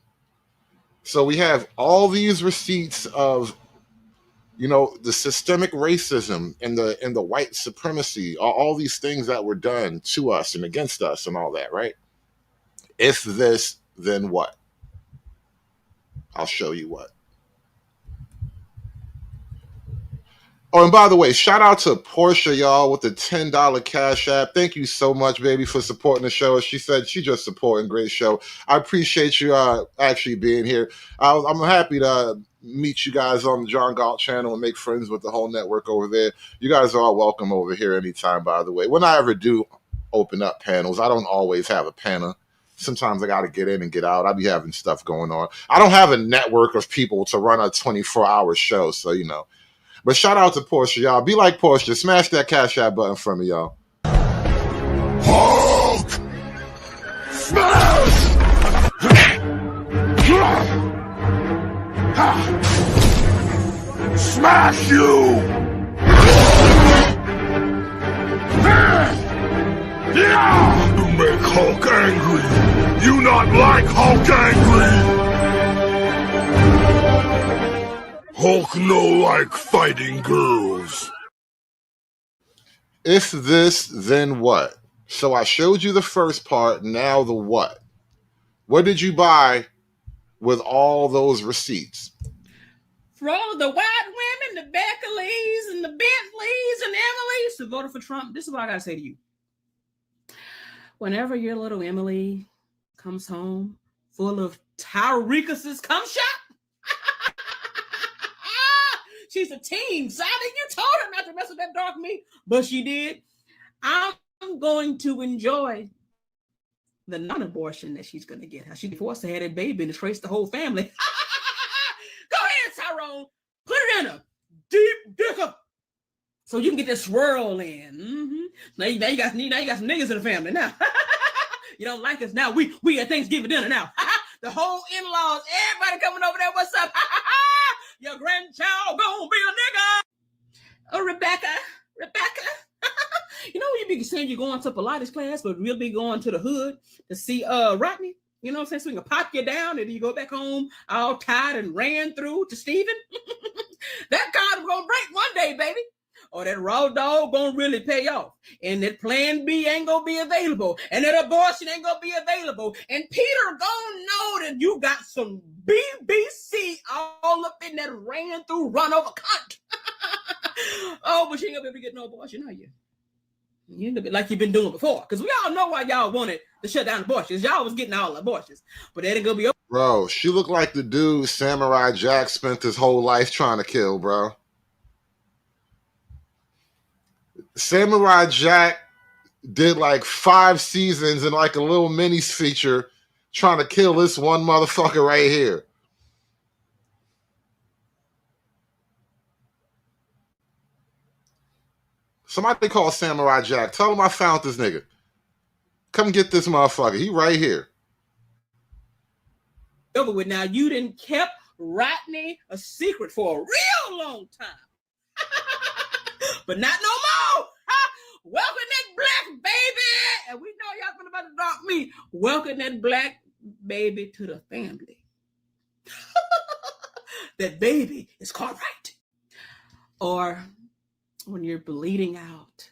So we have all these receipts of, you know, the systemic racism and the white supremacy, all these things that were done to us and against us and all that, right? If this, then what? I'll show you what. Oh, and by the way, shout out to Portia, y'all, with the $10 Cash App. Thank you so much, baby, for supporting the show. She said she just supporting great show. I appreciate you actually being here. I'm happy to meet you guys on the John Galt channel and make friends with the whole network over there. You guys are all welcome over here anytime, by the way. When I ever do open up panels, I don't always have a panel. Sometimes I got to get in and get out. I be having stuff going on. I don't have a network of people to run a 24-hour show, so, you know. But shout out to Portia, y'all. Be like Portia. Smash that Cash App button for me, y'all. Hulk! Smash! Smash you! You make Hulk angry. You not like Hulk angry. Hulk no like fighting girls. If this, then what? So I showed you the first part, now the what? What did you buy with all those receipts? For all of the white women, the Beckleys and the Bentleys and Emilys who voted for Trump, this is what I gotta say to you. Whenever your little Emily comes home full of Tyreekuses cum shot, she's a teen. Sadly, you told her not to mess with that dark meat, but she did. I'm going to enjoy the non-abortion that she's going to get. How she forced to have that baby and trace the whole family. Go ahead, Tyrone. Put it in a deep dicker so you can get this swirl in. Mm-hmm. Now you got some niggas in the family now. You don't like us now. We at Thanksgiving dinner now. The whole in-laws, everybody coming over there. What's up? Your grandchild gonna be a nigga. Oh, Rebecca, saying you're going to Pilates class, but we'll be going to the hood to see Rodney? You know what I'm saying? So we can pop you down and you go back home all tired and ran through to Stephen. That card gonna break one day, baby. Or that raw dog gonna really pay off. And that plan B ain't gonna be available. And that abortion ain't gonna be available. And Peter gonna know that you got some BBC all up in that ran through run over cunt. Oh, but you ain't gonna be able to get no abortion, are you? You ain't gonna be like you've been doing before. Because we all know why y'all wanted to shut down abortions. Y'all was getting all the abortions. But that ain't gonna be over. Bro, she looked like the dude Samurai Jack spent his whole life trying to kill, bro. Samurai Jack did like 5 seasons in like a little mini feature trying to kill this one motherfucker right here. Somebody call Samurai Jack. Tell him I found this nigga. Come get this motherfucker. He right here. Over with now. You done kept Rodney a secret for a real long time. But not no more. Welcome that black baby. And we know y'all gonna about to drop me. Welcome that black baby to the family. That baby is called right. Or when you're bleeding out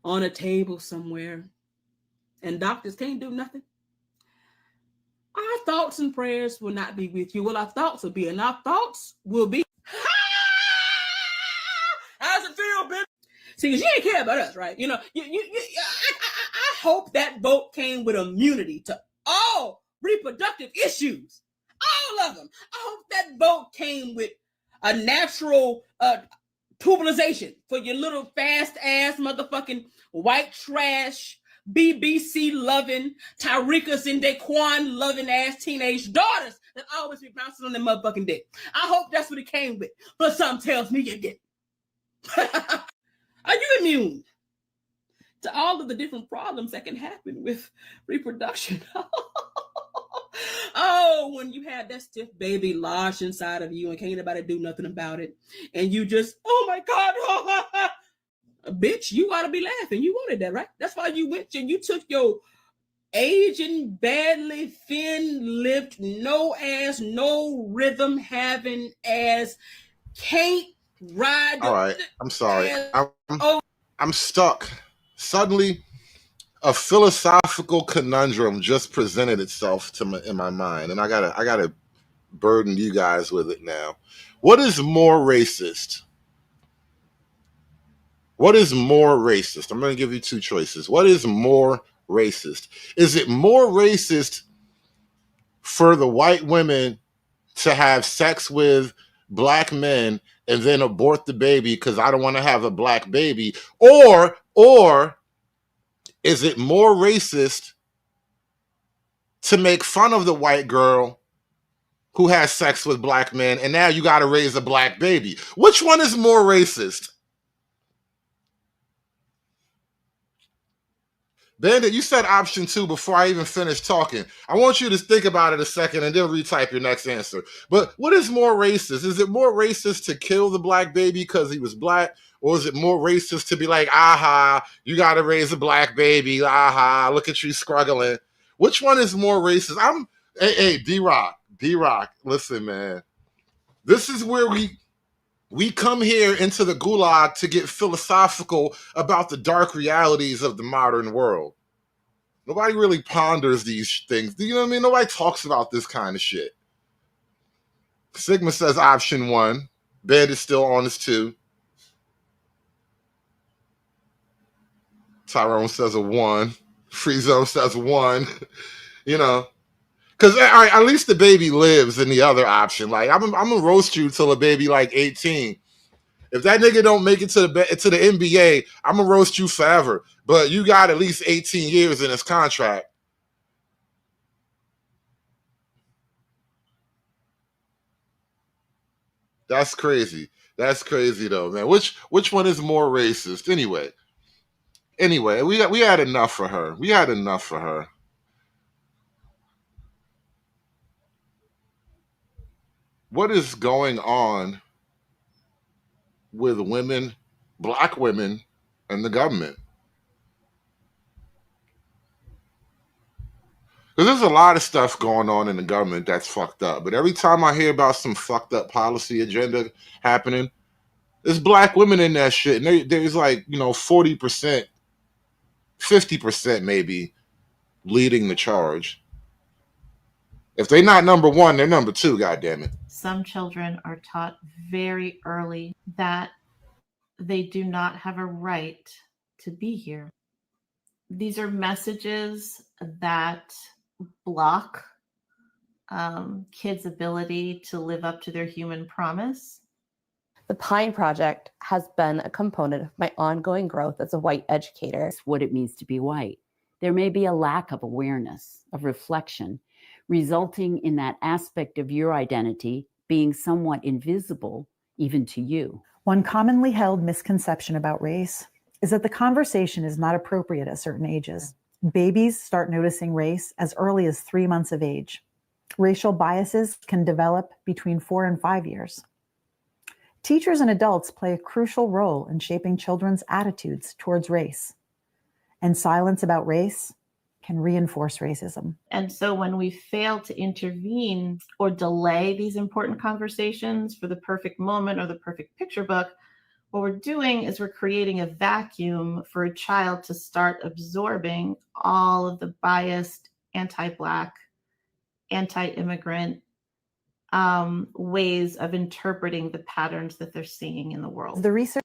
on a table somewhere and doctors can't do nothing. Our thoughts and prayers will not be with you. Well, our thoughts will be, and our thoughts will be. How's it feel, baby? See, because you ain't care about us, right? You know, I hope that vote came with immunity to all reproductive issues. All of them. I hope that vote came with a natural tubalization for your little fast ass motherfucking white trash, BBC loving, Tyrekas and Daquan loving ass teenage daughters that always be bouncing on their motherfucking dick. I hope that's what it came with. But something tells me you didn't. Are you immune to all of the different problems that can happen with reproduction? Oh, when you have that stiff baby lodged inside of you and can't anybody do nothing about it, and you just, oh my God, bitch, you ought to be laughing. You wanted that, right? That's why you went and you took your aging, badly thin-lipped, no ass, no rhythm having ass, can't ride. All right, I'm sorry. I'm stuck. Suddenly, a philosophical conundrum just presented itself to in my mind, and I gotta burden you guys with it now. What is more racist? What is more racist? I'm going to give you 2 choices. What is more racist? Is it more racist for the white women to have sex with black men and then abort the baby because I don't want to have a black baby? Or is it more racist to make fun of the white girl who has sex with black men and now you got to raise a black baby? Which one is more racist? Bandit, you said option 2 before I even finished talking. I want you to think about it a second and then retype your next answer. But what is more racist? Is it more racist to kill the black baby because he was black? Or is it more racist to be like, aha, you got to raise a black baby. Aha, look at you struggling. Which one is more racist? Hey, D-Rock, listen, man. This is where we come here into the gulag to get philosophical about the dark realities of the modern world. Nobody really ponders these things. Do you know what I mean? Nobody talks about this kind of shit. Sigma says option 1. Bandit's still on his 2. Tyrone says a 1. Free Zone says 1. You know. Because at least the baby lives in the other option. Like, I'm going to roast you till the baby like 18. If that nigga don't make it to the NBA, I'm going to roast you forever. But you got at least 18 years in his contract. That's crazy. That's crazy, though, man. Which one is more racist? Anyway, we had enough for her. We had enough for her. What is going on with women, black women, and the government? Because there's a lot of stuff going on in the government that's fucked up. But every time I hear about some fucked up policy agenda happening, there's black women in that shit. And there's like, 40%, 50% maybe leading the charge. If they're not number one, they're number two, goddammit. Some children are taught very early that they do not have a right to be here. These are messages that block kids' ability to live up to their human promise. The Pine Project has been a component of my ongoing growth as a white educator. It's what it means to be white. There may be a lack of awareness, of reflection, resulting in that aspect of your identity being somewhat invisible even to you. One commonly held misconception about race is that the conversation is not appropriate at certain ages. Babies start noticing race as early as 3 months of age. Racial biases can develop between 4 and 5 years. Teachers and adults play a crucial role in shaping children's attitudes towards race. And silence about race can reinforce racism. And so when we fail to intervene or delay these important conversations for the perfect moment or the perfect picture book, what we're doing is we're creating a vacuum for a child to start absorbing all of the biased, anti-Black, anti-immigrant ways of interpreting the patterns that they're seeing in the world. The research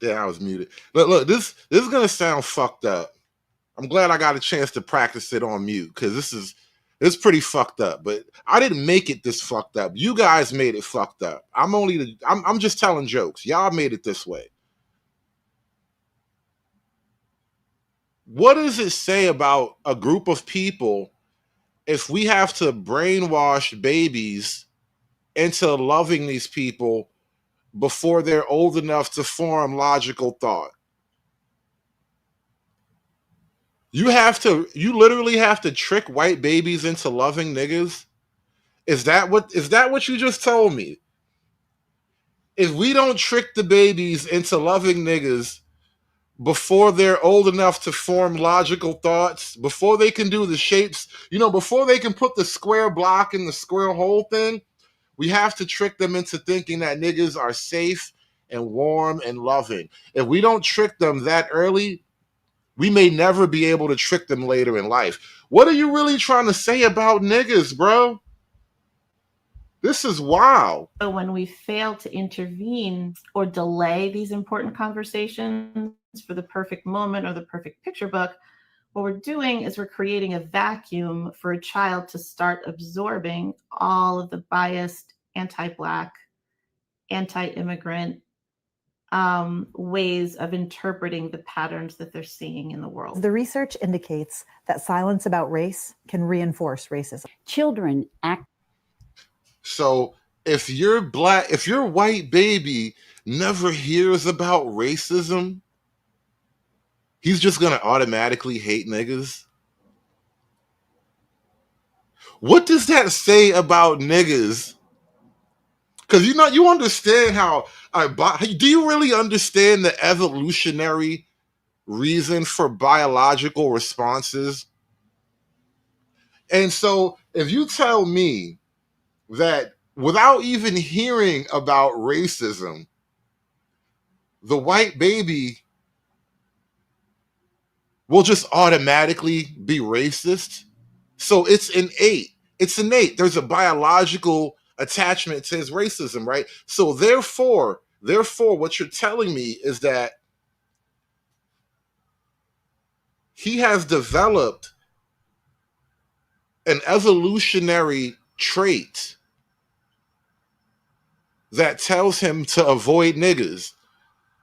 Yeah, I was muted. Look, this is gonna sound fucked up. I'm glad I got a chance to practice it on mute because it's pretty fucked up. But I didn't make it this fucked up. You guys made it fucked up. I'm just telling jokes. Y'all made it this way. What does it say about a group of people if we have to brainwash babies into loving these people before they're old enough to form logical thought? You literally have to trick white babies into loving niggas? Is that what you just told me? If we don't trick the babies into loving niggas before they're old enough to form logical thoughts, before they can do the shapes, before they can put the square block in the square hole thing, we have to trick them into thinking that niggas are safe and warm and loving. If we don't trick them that early, we may never be able to trick them later in life. What are you really trying to say about niggas, bro? This is wild. So when we fail to intervene or delay these important conversations for the perfect moment or the perfect picture book, what we're doing is we're creating a vacuum for a child to start absorbing all of the biased, anti-Black, anti-immigrant ways of interpreting the patterns that they're seeing in the world. The research indicates that silence about race can reinforce racism. Children act. So if your white baby never hears about racism, he's just gonna automatically hate niggas. What does that say about niggas? Because you understand how do you really understand the evolutionary reason for biological responses? And so if you tell me that without even hearing about racism, the white baby will just automatically be racist, so it's innate. It's innate. There's a biological attachment to his racism, right? So therefore, what you're telling me is that he has developed an evolutionary trait that tells him to avoid niggas.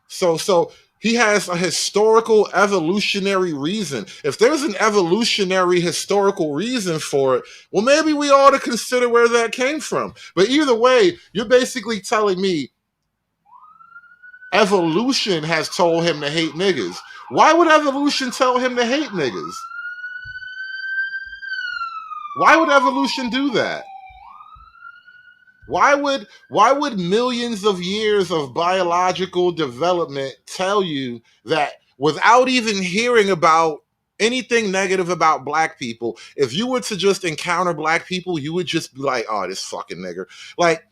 So he has a historical evolutionary reason. If there's an evolutionary historical reason for it, well, maybe we ought to consider where that came from. But either way, you're basically telling me evolution has told him to hate niggas. Why would evolution tell him to hate niggas? Why would evolution do that? Why would millions of years of biological development tell you that without even hearing about anything negative about black people, if you were to just encounter black people, you would just be like, oh, this fucking nigger. Like,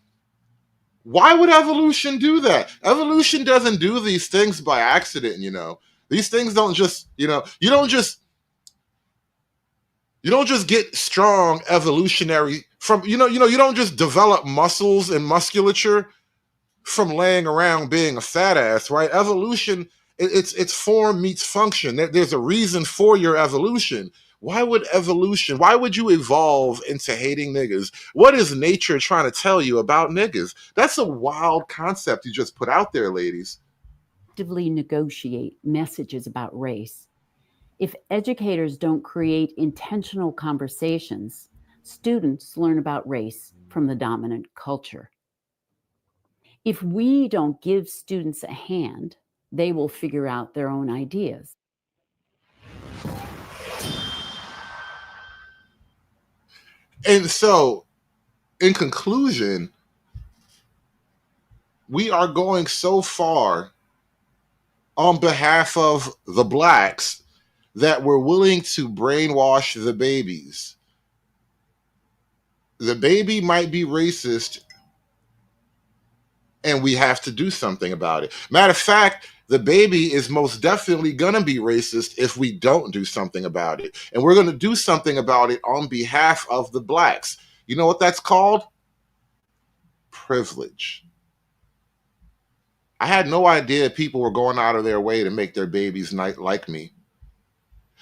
why would evolution do that? Evolution doesn't do these things by accident, you know. These things don't just, you know, you don't just get strong evolutionary from, you don't just develop muscles and musculature from laying around being a fat ass, right? Evolution, it's form meets function. There's a reason for your evolution. Why would you evolve into hating niggas? What is nature trying to tell you about niggas? That's a wild concept you just put out there, ladies. Actively negotiate messages about race. If educators don't create intentional conversations, students learn about race from the dominant culture. If we don't give students a hand, they will figure out their own ideas. And so, in conclusion, we are going so far on behalf of the blacks that we're willing to brainwash the babies. The baby might be racist, and we have to do something about it. Matter of fact, the baby is most definitely going to be racist if we don't do something about it. And we're going to do something about it on behalf of the blacks. You know what that's called? Privilege. I had no idea people were going out of their way to make their babies like me.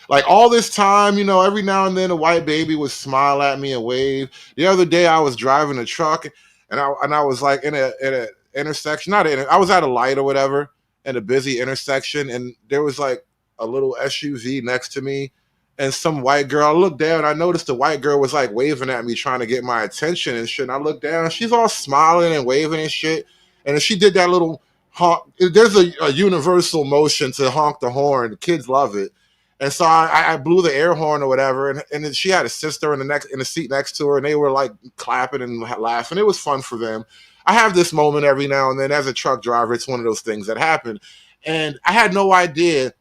Like all this time, every now and then a white baby would smile at me and wave. The other day I was driving a truck and I was like in a intersection, I was at a light or whatever in a busy intersection, and there was like a little SUV next to me and some white girl. I looked down and I noticed the white girl was like waving at me trying to get my attention and shit. And I looked down, she's all smiling and waving and shit. And she did that little honk. There's a universal motion to honk the horn. The kids love it. And so I blew the air horn or whatever, and then she had a sister in the seat next to her, and they were like clapping and laughing. It was fun for them. I have this moment every now and then as a truck driver. It's one of those things that happen. And I had no idea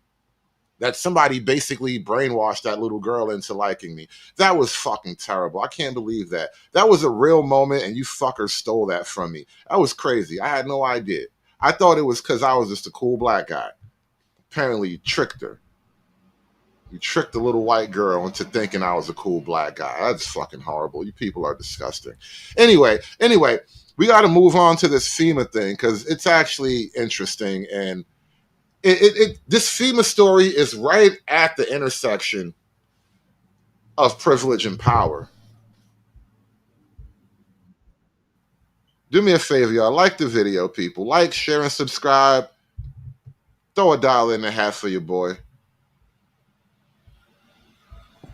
that somebody basically brainwashed that little girl into liking me. That was fucking terrible. I can't believe that. That was a real moment, and you fuckers stole that from me. That was crazy. I had no idea. I thought it was because I was just a cool black guy. Apparently you tricked her. You tricked the little white girl into thinking I was a cool black guy. That's fucking horrible. You people are disgusting. Anyway, we got to move on to this FEMA thing because it's actually interesting. And this FEMA story is right at the intersection of privilege and power. Do me a favor, y'all. Like the video, people. Like, share, and subscribe. Throw $1 in the hat for your boy.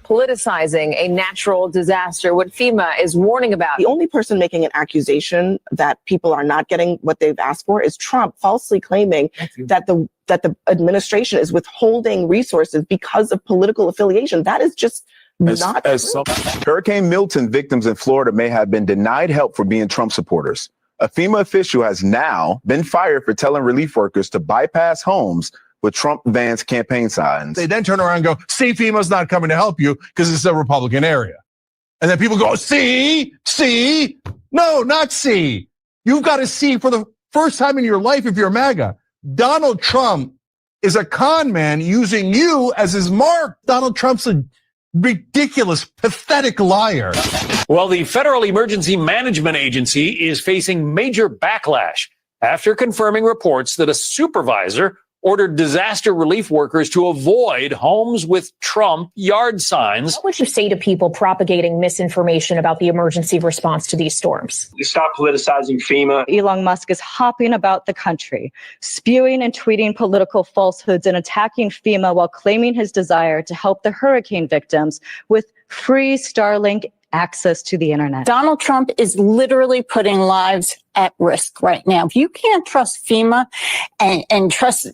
Politicizing a natural disaster, what FEMA is warning about. The only person making an accusation that people are not getting what they've asked for is Trump, falsely claiming that the administration is withholding resources because of political affiliation. That is just not true. Hurricane Milton victims in Florida may have been denied help for being Trump supporters. A FEMA official has now been fired for telling relief workers to bypass homes with Trump vans campaign signs. They then turn around and go, see, FEMA's not coming to help you because it's a Republican area. And then people go, see? No, not see. You've got to see for the first time in your life if you're MAGA. Donald Trump is a con man using you as his mark. Donald Trump's a ridiculous, pathetic liar. Well, the Federal Emergency Management Agency is facing major backlash after confirming reports that a supervisor ordered disaster relief workers to avoid homes with Trump yard signs. What would you say to people propagating misinformation about the emergency response to these storms? Stop politicizing FEMA. Elon Musk is hopping about the country, spewing and tweeting political falsehoods and attacking FEMA while claiming his desire to help the hurricane victims with free Starlink access to the internet. Donald Trump is literally putting lives at risk right now. If you can't trust FEMA and trust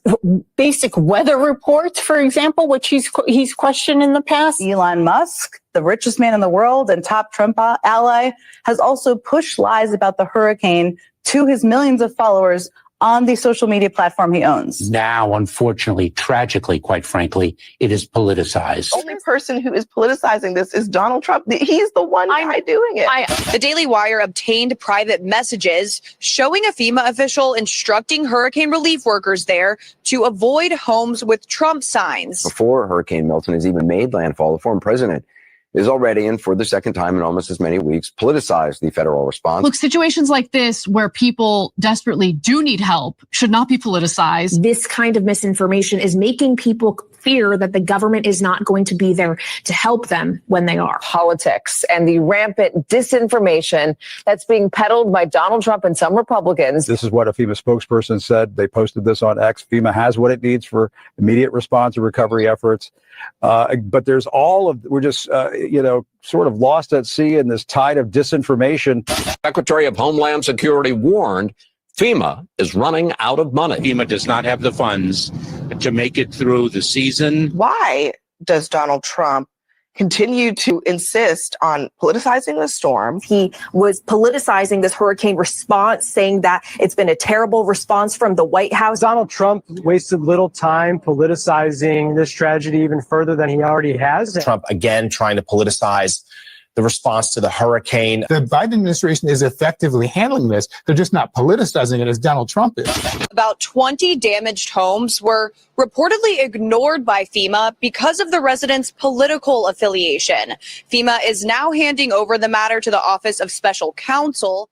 basic weather reports, for example, which he's questioned in the past. Elon Musk, the richest man in the world and top Trump ally, has also pushed lies about the hurricane to his millions of followers on the social media platform he owns. Now, unfortunately, tragically, quite frankly, it is politicized. The only person who is politicizing this is Donald Trump. He's the one guy doing it. The Daily Wire obtained private messages showing a FEMA official instructing hurricane relief workers there to avoid homes with Trump signs. Before Hurricane Milton has even made landfall, the former president is already, and for the second time in almost as many weeks, politicized the federal response. Look, situations like this where people desperately do need help should not be politicized. This kind of misinformation is making people fear that the government is not going to be there to help them when they are. Politics and the rampant disinformation that's being peddled by Donald Trump and some Republicans. This is what a FEMA spokesperson said. They posted this on X. FEMA has what it needs for immediate response and recovery efforts. But there's we're just, sort of lost at sea in this tide of disinformation. Secretary of Homeland Security warned FEMA is running out of money. FEMA does not have the funds to make it through the season. Why does Donald Trump continue to insist on politicizing the storm? He was politicizing this hurricane response, saying that it's been a terrible response from the White House. Donald Trump wasted little time politicizing this tragedy even further than he already has. Trump, again, trying to politicize the response to the hurricane. The Biden administration is effectively handling this. They're just not politicizing it as Donald Trump is. About 20 damaged homes were reportedly ignored by FEMA because of the residents' political affiliation. FEMA is now handing over the matter to the Office of Special Counsel.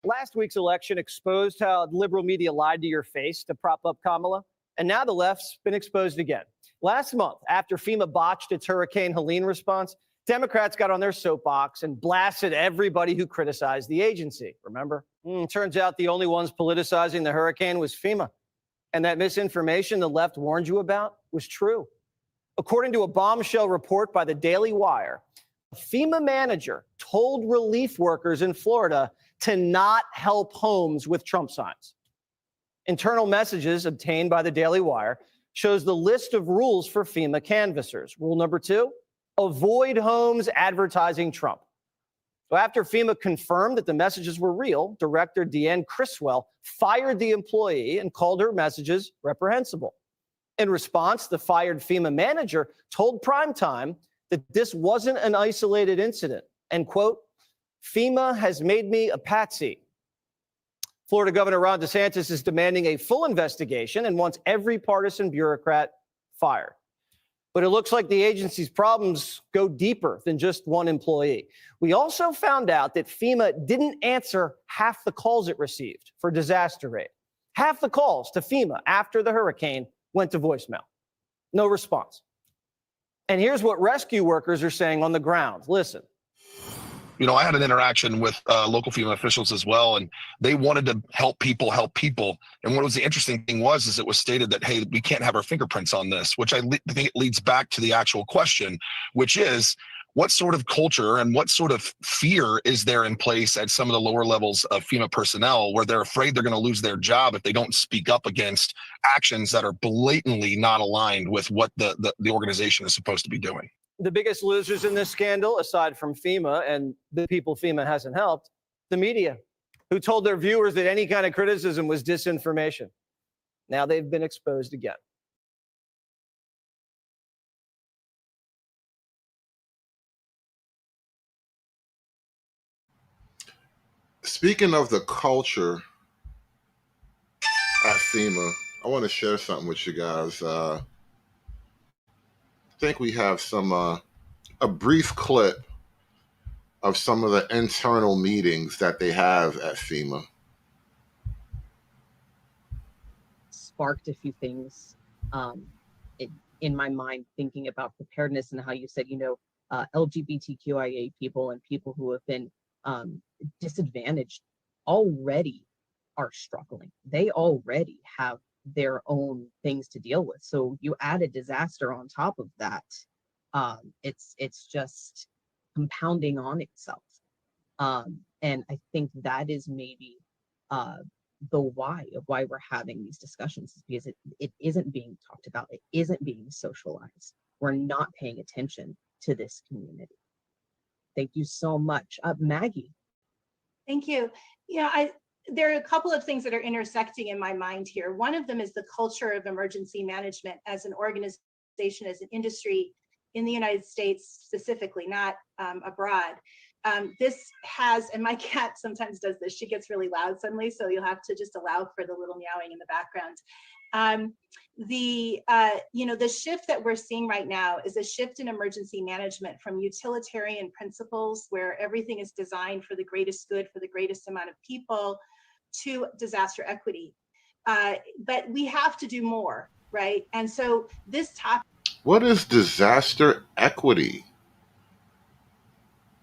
Last week's election exposed how liberal media lied to your face to prop up Kamala, and now the left's been exposed again. Last month, after FEMA botched its Hurricane Helene response, Democrats got on their soapbox and blasted everybody who criticized the agency. Remember? Turns out the only ones politicizing the hurricane was FEMA. And that misinformation the left warned you about was true. According to a bombshell report by the Daily Wire, a FEMA manager told relief workers in Florida to not help homes with Trump signs. Internal messages obtained by the Daily Wire shows the list of rules for FEMA canvassers. Rule number 2, avoid homes advertising Trump. So after FEMA confirmed that the messages were real, Director Deanne Criswell fired the employee and called her messages reprehensible. In response, the fired FEMA manager told Primetime that this wasn't an isolated incident and, quote, FEMA has made me a patsy. Florida Governor Ron DeSantis is demanding a full investigation and wants every partisan bureaucrat fired. But it looks like the agency's problems go deeper than just one employee. We also found out that FEMA didn't answer half the calls it received for disaster aid. Half the calls to FEMA after the hurricane went to voicemail. No response. And here's what rescue workers are saying on the ground. Listen. You know, I had an interaction with local FEMA officials as well, and they wanted to help people. And what was the interesting thing is it was stated that, hey, we can't have our fingerprints on this, which I think it leads back to the actual question, which is what sort of culture and what sort of fear is there in place at some of the lower levels of FEMA personnel where they're afraid they're going to lose their job if they don't speak up against actions that are blatantly not aligned with what the organization is supposed to be doing. The biggest losers in this scandal, aside from FEMA and the people FEMA hasn't helped, the media, who told their viewers that any kind of criticism was disinformation. Now they've been exposed again. Speaking of the culture at FEMA, I want to share something with you guys. I think we have some a brief clip of some of the internal meetings that they have at FEMA? Sparked a few things in my mind, thinking about preparedness and how you said, LGBTQIA people and people who have been disadvantaged already are struggling. They already have their own things to deal with. So you add a disaster on top of that. It's just compounding on itself. And I think that is maybe the why of why we're having these discussions, is because it isn't being talked about. It isn't being socialized. We're not paying attention to this community. Thank you so much. Maggie. Thank you. There are a couple of things that are intersecting in my mind here. One of them is the culture of emergency management as an organization, as an industry in the United States specifically, not abroad. This has, and my cat sometimes does this, she gets really loud suddenly, so you'll have to just allow for the little meowing in the background. The shift that we're seeing right now is a shift in emergency management from utilitarian principles where everything is designed for the greatest good for the greatest amount of people to disaster equity. But we have to do more, right? And so this topic. What is disaster equity?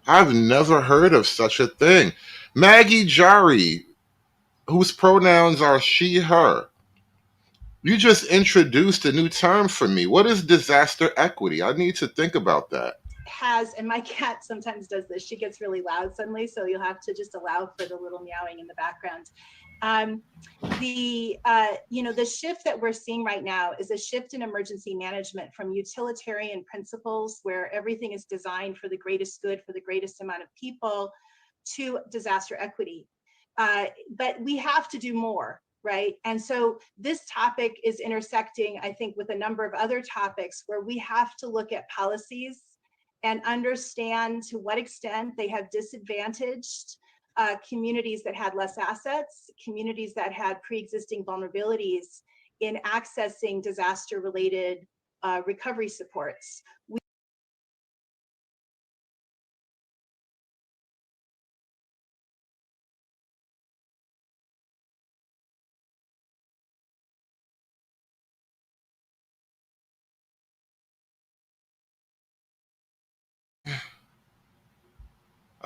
I've never heard of such a thing. Maggie Jari, whose pronouns are she, her. You just introduced a new term for me. What is disaster equity? I need to think about that. And my cat sometimes does this. She gets really loud suddenly, so you'll have to just allow for the little meowing in the background. The shift that we're seeing right now is a shift in emergency management from utilitarian principles where everything is designed for the greatest good for the greatest amount of people to disaster equity. But we have to do more, right? And so this topic is intersecting, I think, with a number of other topics where we have to look at policies and understand to what extent they have disadvantaged communities that had less assets, communities that had pre-existing vulnerabilities in accessing disaster-related recovery supports.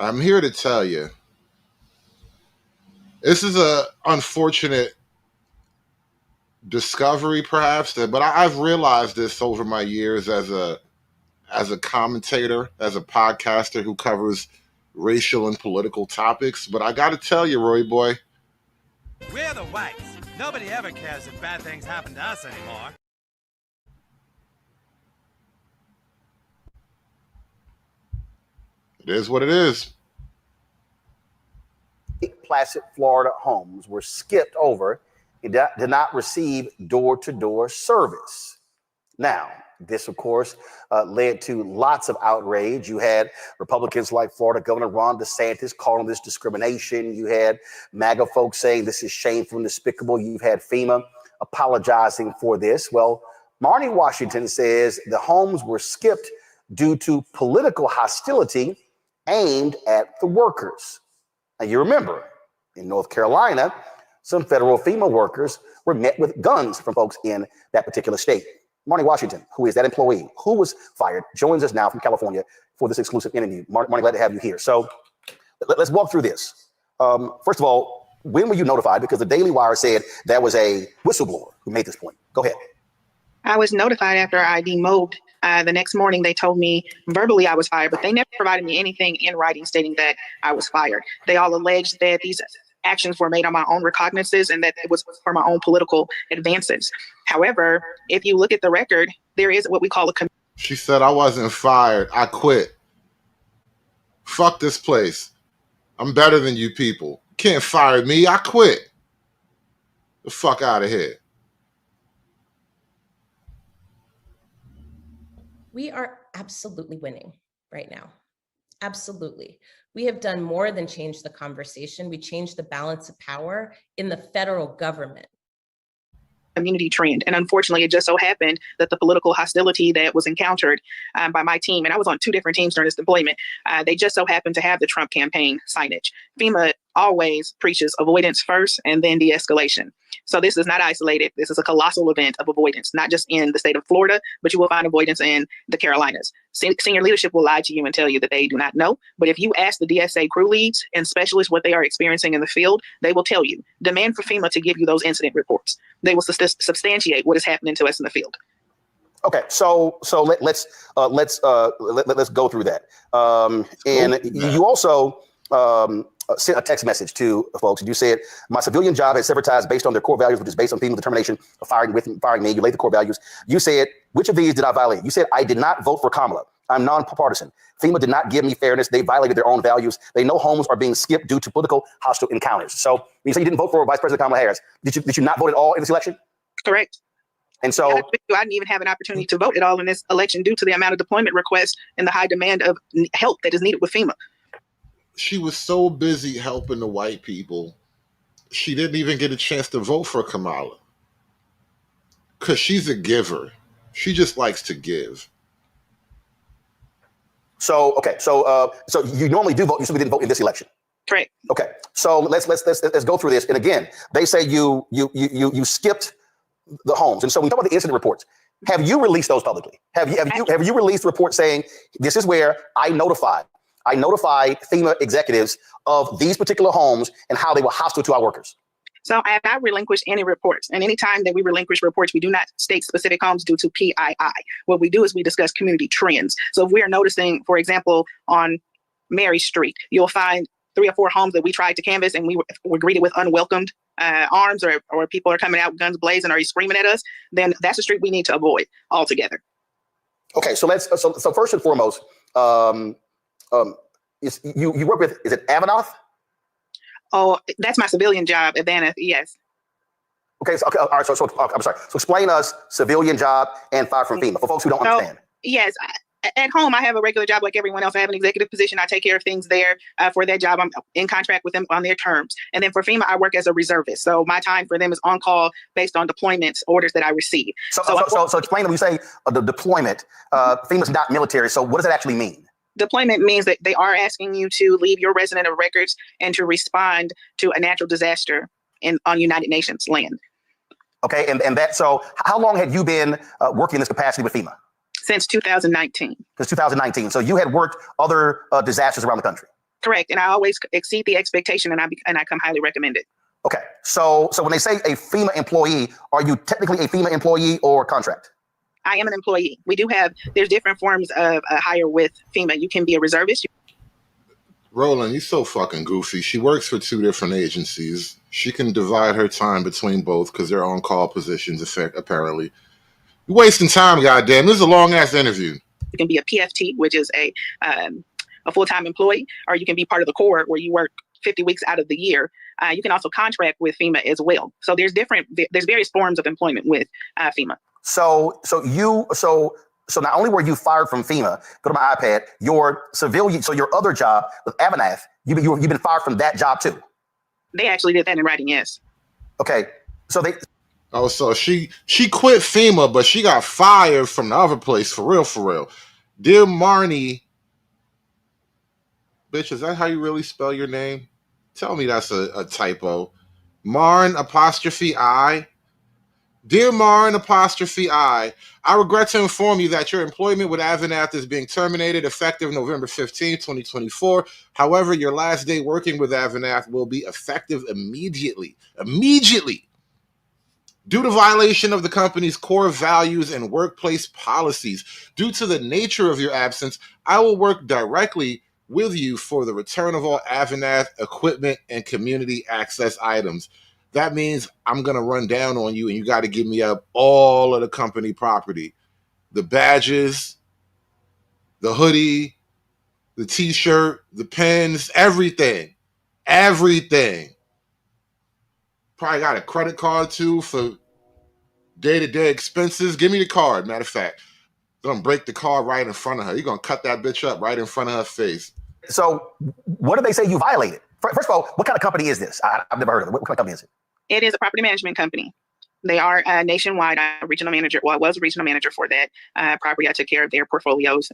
I'm here to tell you, this is a unfortunate discovery, perhaps, but I've realized this over my years as a commentator, as a podcaster who covers racial and political topics. But I got to tell you, Roy boy, we're the whites. Nobody ever cares if bad things happen to us anymore. It is what it is. Placid Florida homes were skipped over. It did not receive door-to-door service. Now, this, of course, led to lots of outrage. You had Republicans like Florida Governor Ron DeSantis calling this discrimination. You had MAGA folks saying this is shameful and despicable. You've had FEMA apologizing for this. Well, Marnie Washington says the homes were skipped due to political hostility aimed at the workers. Now, you remember, in North Carolina, some federal FEMA workers were met with guns from folks in that particular state. Marnie Washington, who is that employee who was fired, joins us now from California for this exclusive interview. Marnie, glad to have you here. So let's walk through this. First of all, when were you notified? Because the Daily Wire said there was a whistleblower who made this point. Go ahead. I was notified after I demobbed. The next morning, they told me verbally I was fired, but they never provided me anything in writing stating that I was fired. They all alleged that these actions were made on my own recognizances and that it was for my own political advances. However, if you look at the record, there is what we call a She said, I wasn't fired. I quit. Fuck this place. I'm better than you people. Can't fire me. I quit. The fuck out of here. We are absolutely winning right now. Absolutely. We have done more than change the conversation. We changed the balance of power in the federal government. community trend. And unfortunately, it just so happened that the political hostility that was encountered by my team, and I was on 2 different teams during this deployment, they just so happened to have the Trump campaign signage. FEMA always preaches avoidance first and then de-escalation. So this is not isolated. This is a colossal event of avoidance, not just in the state of Florida, but you will find avoidance in the Carolinas. Senior leadership will lie to you and tell you that they do not know. But if you ask the DSA crew leads and specialists what they are experiencing in the field, they will tell you. Demand for FEMA to give you those incident reports. They will substantiate what is happening to us in the field. Okay, so let's go through that. And you also sent a text message to folks. You said, my civilian job has severed ties based on their core values, which is based on FEMA's determination of firing me. You laid the core values. You said, which of these did I violate? You said, I did not vote for Kamala. I'm non-partisan. FEMA did not give me fairness. They violated their own values. They know homes are being skipped due to political hostile encounters. So you say you didn't vote for Vice President Kamala Harris. Did you not vote at all in this election? Correct. And so I didn't even have an opportunity to vote at all in this election due to the amount of deployment requests and the high demand of help that is needed with FEMA. She was so busy helping the white people, she didn't even get a chance to vote for Kamala. Because she's a giver. She just likes to give. So, okay. So you normally do vote. You simply didn't vote in this election. Correct. Okay. So let's go through this. And again, they say you skipped the homes. And so when we talk about the incident reports, have you released those publicly? Have you released a report saying this is where I notified FEMA executives of these particular homes and how they were hostile to our workers? So I have not relinquished any reports. And anytime that we relinquish reports, we do not state specific homes due to PII. What we do is we discuss community trends. So if we are noticing, for example, on Mary Street, you'll find 3 or 4 homes that we tried to canvass and we were greeted with unwelcomed arms or people are coming out guns blazing or screaming at us, then that's a street we need to avoid altogether. Okay, so so first and foremost, you work with, is it Avanoth? Oh, that's my civilian job, Avanoth, yes. Okay, so, all right, so I'm sorry. So explain us civilian job and fire from FEMA for folks who don't understand. Yes, at home, I have a regular job like everyone else. I have an executive position. I take care of things there. For that job, I'm in contract with them on their terms. And then for FEMA, I work as a reservist. So my time for them is on call based on deployments orders that I receive. So explain when you say the deployment, FEMA's not military. So what does that actually mean? Deployment means that they are asking you to leave your resident of records and to respond to a natural disaster on United Nations land. Okay, and that, so how long had you been working in this capacity with FEMA? Since 2019. Since 2019. So you had worked other disasters around the country. Correct, and I always exceed the expectation, and I come highly recommended. Okay, so when they say a FEMA employee, are you technically a FEMA employee or contract? I am an employee. There's different forms of hire with FEMA. You can be a reservist. Roland, you're so fucking goofy. She works for 2 different agencies. She can divide her time between both because they're on-call positions, apparently. You're wasting time, goddamn. This is a long-ass interview. You can be a PFT, which is a full-time employee, or you can be part of the Corps where you work 50 weeks out of the year. You can also contract with FEMA as well. So there's various forms of employment with FEMA. So not only were you fired from FEMA, go to my iPad, your civilian, so your other job with Avanoth, you've been fired from that job too. They actually did that in writing, yes. Okay, so so she quit FEMA, but she got fired from the other place, for real. Dear Marnie, bitch, is that how you really spell your name? Tell me that's a typo. Marn apostrophe I. Dear Marn apostrophe I regret to inform you that your employment with Avanoth is being terminated effective November 15, 2024. However, your last day working with Avanoth will be effective immediately. Due to violation of the company's core values and workplace policies. Due to the nature of your absence, I will work directly with you for the return of all Avanoth equipment and community access items. That means I'm going to run down on you and you got to give me up all of the company property. The badges, the hoodie, the t-shirt, the pens, everything. Probably got a credit card too for day-to-day expenses. Give me the card, matter of fact. I'm going to break the card right in front of her. You're going to cut that bitch up right in front of her face. So what did they say you violated? First of all, what kind of company is this? I've never heard of it. What kind of company is it? It is a property management company. They are nationwide. I'm a regional manager. Well, I was a regional manager for that property. I took care of their portfolios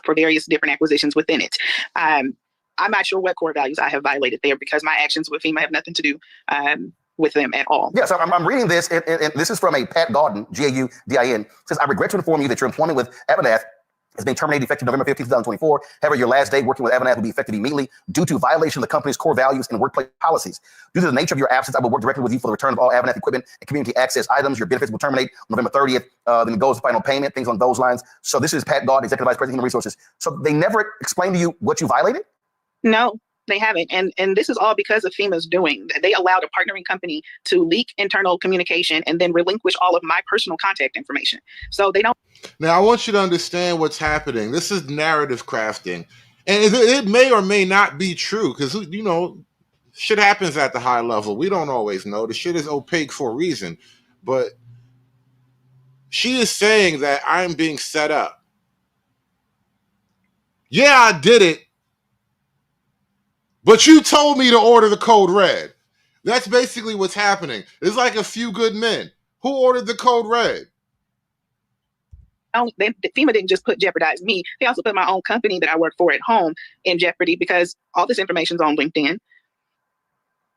for various different acquisitions within it. I'm not sure what core values I have violated there because my actions with FEMA have nothing to do with them at all. Yeah, so I'm reading this, and this is from a Pat Gaudin, Gaudin, says, I regret to inform you that your employment with Avanath is being terminated effective November 15, 2024. However, your last day working with Avanath will be effective immediately due to violation of the company's core values and workplace policies. Due to the nature of your absence, I will work directly with you for the return of all Avanath equipment and community access items. Your benefits will terminate on November 30th. Then it goes to final payment, things on those lines. So this is Pat Gaudin, Executive Vice President, Human Resources. So they never explained to you what you violated? No, they haven't. And this is all because of FEMA's doing. They allowed a partnering company to leak internal communication and then relinquish all of my personal contact information. So they don't. Now, I want you to understand what's happening. This is narrative crafting. And it may or may not be true because, you know, shit happens at the high level. We don't always know. The shit is opaque for a reason. But she is saying that I'm being set up. Yeah, I did it. But you told me to order the code red. That's basically what's happening. It's like a few good men. Who ordered the code red? FEMA didn't just jeopardize me. They also put my own company that I work for at home in jeopardy because all this information is on LinkedIn.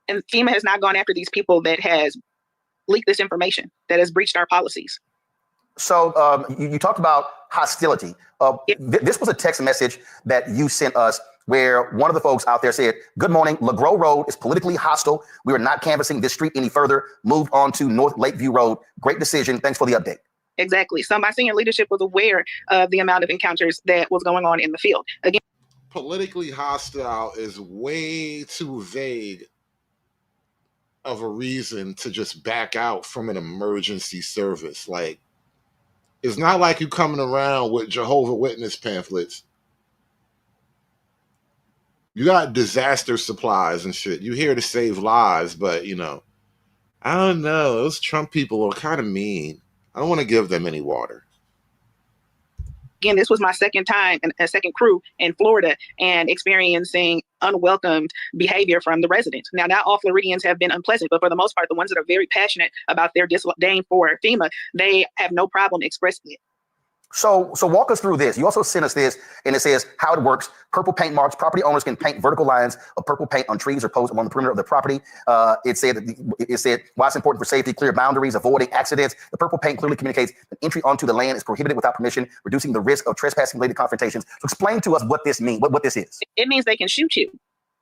And FEMA has not gone after these people that has leaked this information, that has breached our policies. So you talked about hostility. This was a text message that you sent us where one of the folks out there said, good morning, LeGros Road is politically hostile. We are not canvassing this street any further. Moved on to North Lakeview Road. Great decision. Thanks for the update. Exactly. So my senior leadership was aware of the amount of encounters that was going on in the field. Again, politically hostile is way too vague of a reason to just back out from an emergency service. Like, it's not like you coming around with Jehovah's Witness pamphlets. You got disaster supplies and shit. You're here to save lives, but, you know, I don't know. Those Trump people are kind of mean. I don't want to give them any water. Again, this was my second time and a second crew in Florida and experiencing unwelcomed behavior from the residents. Now, not all Floridians have been unpleasant, but for the most part, the ones that are very passionate about their disdain for FEMA, they have no problem expressing it. So walk us through this. You also sent us this, and it says how it works. Purple paint marks. Property owners can paint vertical lines of purple paint on trees or posts along the perimeter of the property. It said why it's important for safety, clear boundaries, avoiding accidents. The purple paint clearly communicates that entry onto the land is prohibited without permission, reducing the risk of trespassing-related confrontations. So explain to us what this means. What this is. It means they can shoot you.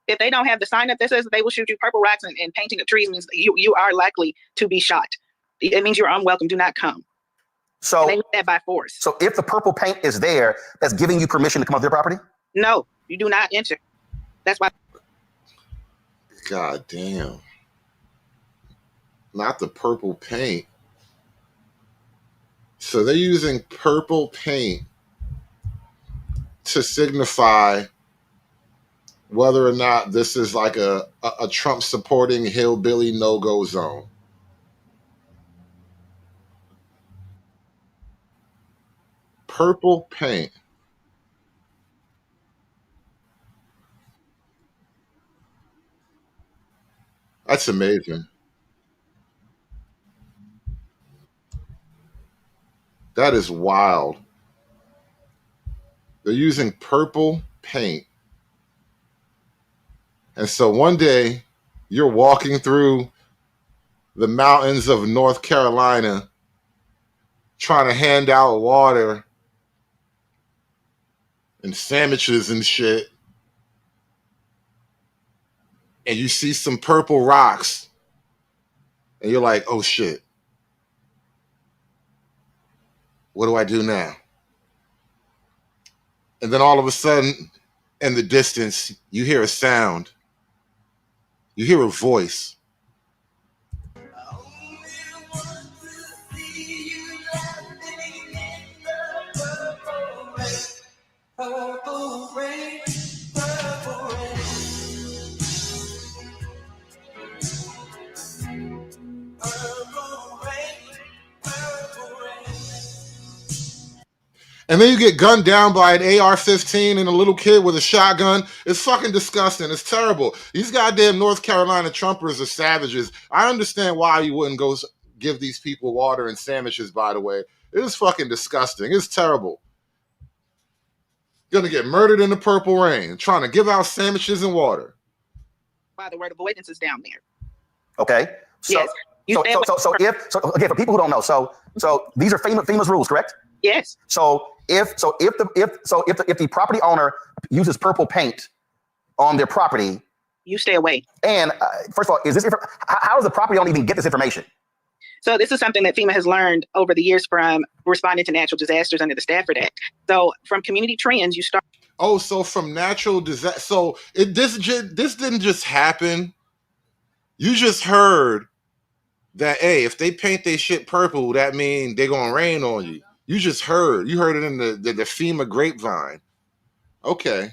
If they don't have the sign up that says that they will shoot you, purple rocks and painting of trees means you are likely to be shot. It means you're unwelcome. Do not come. So they do that by force. So if the purple paint is there, that's giving you permission to come off their property? No, you do not enter. That's why. God damn. Not the purple paint. So they're using purple paint to signify whether or not this is like a Trump supporting hillbilly no-go zone. Purple paint. That's amazing. That is wild. They're using purple paint. And so one day you're walking through the mountains of North Carolina trying to hand out water and sandwiches and shit. And you see some purple rocks. And you're like, oh shit. What do I do now? And then all of a sudden, in the distance, you hear a sound. You hear a voice. Purple rain, purple rain. Purple rain, purple rain. And then you get gunned down by an AR-15 and a little kid with a shotgun. It's fucking disgusting. It's terrible. These goddamn North Carolina Trumpers are savages. I understand why you wouldn't go give these people water and sandwiches, by the way. It is fucking disgusting. It's terrible. Gonna get murdered in the purple rain, trying to give out sandwiches and water. Why the word avoidance is down there. Okay. So, Yes. You stay away from- again, for people who don't know, so these are FEMA's rules, correct? Yes. So if the property owner uses purple paint on their property, you stay away. And first of all, how does the property owner even get this information? So this is something that FEMA has learned over the years from responding to natural disasters under the Stafford Act. So from community trends, you start. Oh, so from natural disaster. So this didn't just happen. You just heard that, hey, if they paint their shit purple, that means they're gonna rain on you. You heard it in the FEMA grapevine. Okay.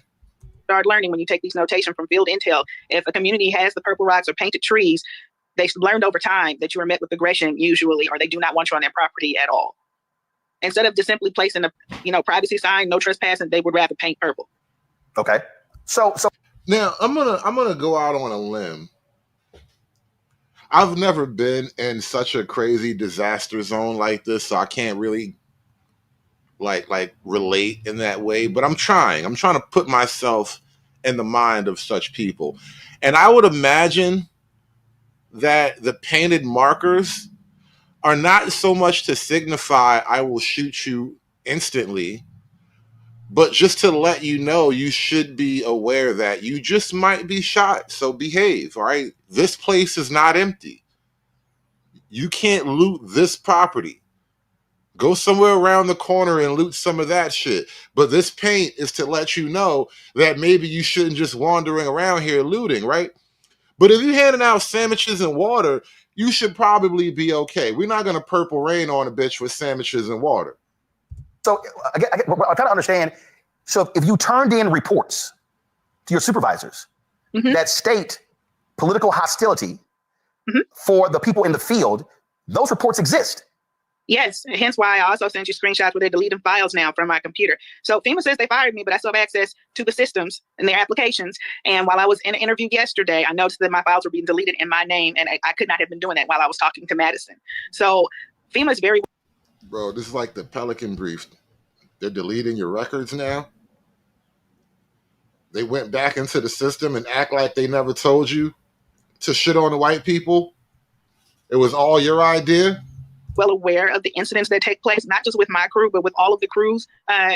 Start learning when you take these notation from field intel. If a community has the purple rocks or painted trees, they've learned over time that you are met with aggression usually, or they do not want you on their property at all. Instead of just simply placing a privacy sign, no trespassing, they would rather paint purple. Okay. So now I'm gonna go out on a limb. I've never been in such a crazy disaster zone like this, so I can't really like relate in that way. But I'm trying to put myself in the mind of such people. And I would imagine that the painted markers are not so much to signify I will shoot you instantly, but just to let you know you should be aware that you just might be shot. So behave, all right? This place is not empty. You can't loot this property. Go somewhere around the corner and loot some of that shit. But this paint is to let you know that maybe you shouldn't just wandering around here looting, right? But if you're handing out sandwiches and water, you should probably be okay. We're not going to purple rain on a bitch with sandwiches and water. So I'm trying to understand. So if you turned in reports to your supervisors that state political hostility for the people in the field, those reports exist. Yes, hence why I also sent you screenshots where they're deleting files now from my computer. So FEMA says they fired me, but I still have access to the systems and their applications. And while I was in an interview yesterday, I noticed that my files were being deleted in my name, and I could not have been doing that while I was talking to Madison. So FEMA is very... Bro, this is like the Pelican Brief. They're deleting your records now. They went back into the system and act like they never told you to shit on the white people. It was all your idea. Well aware of the incidents that take place, not just with my crew, but with all of the crews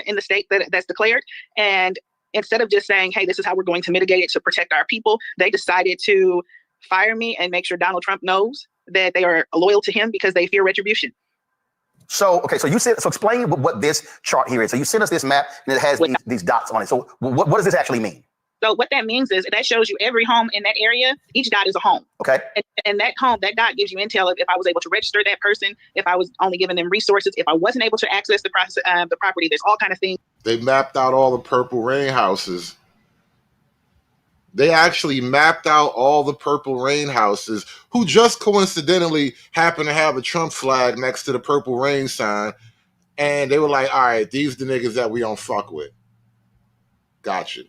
in the state that's declared. And instead of just saying, hey, this is how we're going to mitigate it to protect our people, they decided to fire me and make sure Donald Trump knows that they are loyal to him because they fear retribution. So, okay, so explain what this chart here is. So you sent us this map and it has these dots on it. So what does this actually mean? So what that means is that shows you every home in that area. Each dot is a home. Okay. And that dot gives you intel of if I was able to register that person, if I was only giving them resources, if I wasn't able to access the property. There's all kind of things. They mapped out all the purple rain houses. They actually mapped out all the purple rain houses who just coincidentally happened to have a Trump flag next to the purple rain sign. And they were like, all right, these the niggas that we don't fuck with. Gotcha.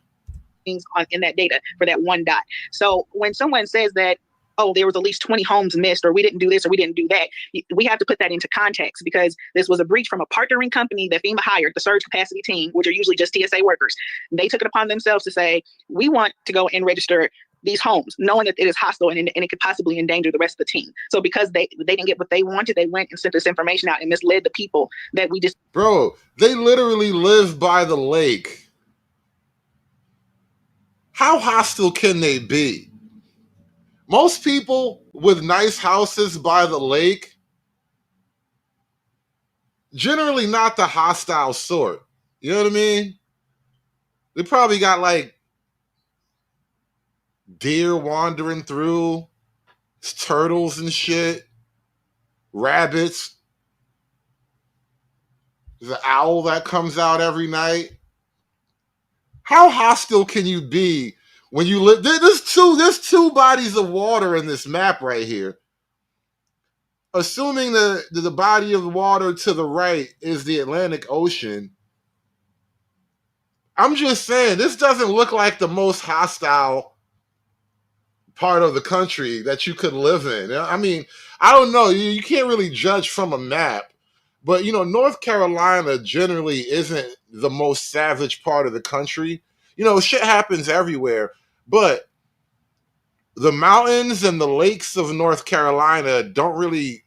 Things in that data for that one dot. So when someone says that, oh, there was at least 20 homes missed, or we didn't do this, or we didn't do that, we have to put that into context because this was a breach from a partnering company that FEMA hired, the surge capacity team, which are usually just TSA workers. And they took it upon themselves to say, we want to go and register these homes, knowing that it is hostile and it could possibly endanger the rest of the team. So because they didn't get what they wanted, they went and sent this information out and misled the people that we just... Bro, they literally live by the lake. How hostile can they be? Most people with nice houses by the lake, generally not the hostile sort. You know what I mean? They probably got like deer wandering through, turtles and shit, rabbits, the owl that comes out every night. How hostile can you be when you live? There's two bodies of water in this map right here. Assuming the body of water to the right is the Atlantic Ocean, I'm just saying this doesn't look like the most hostile part of the country that you could live in. I mean, I don't know. You can't really judge from a map. But, North Carolina generally isn't the most savage part of the country. Shit happens everywhere. But the mountains and the lakes of North Carolina don't really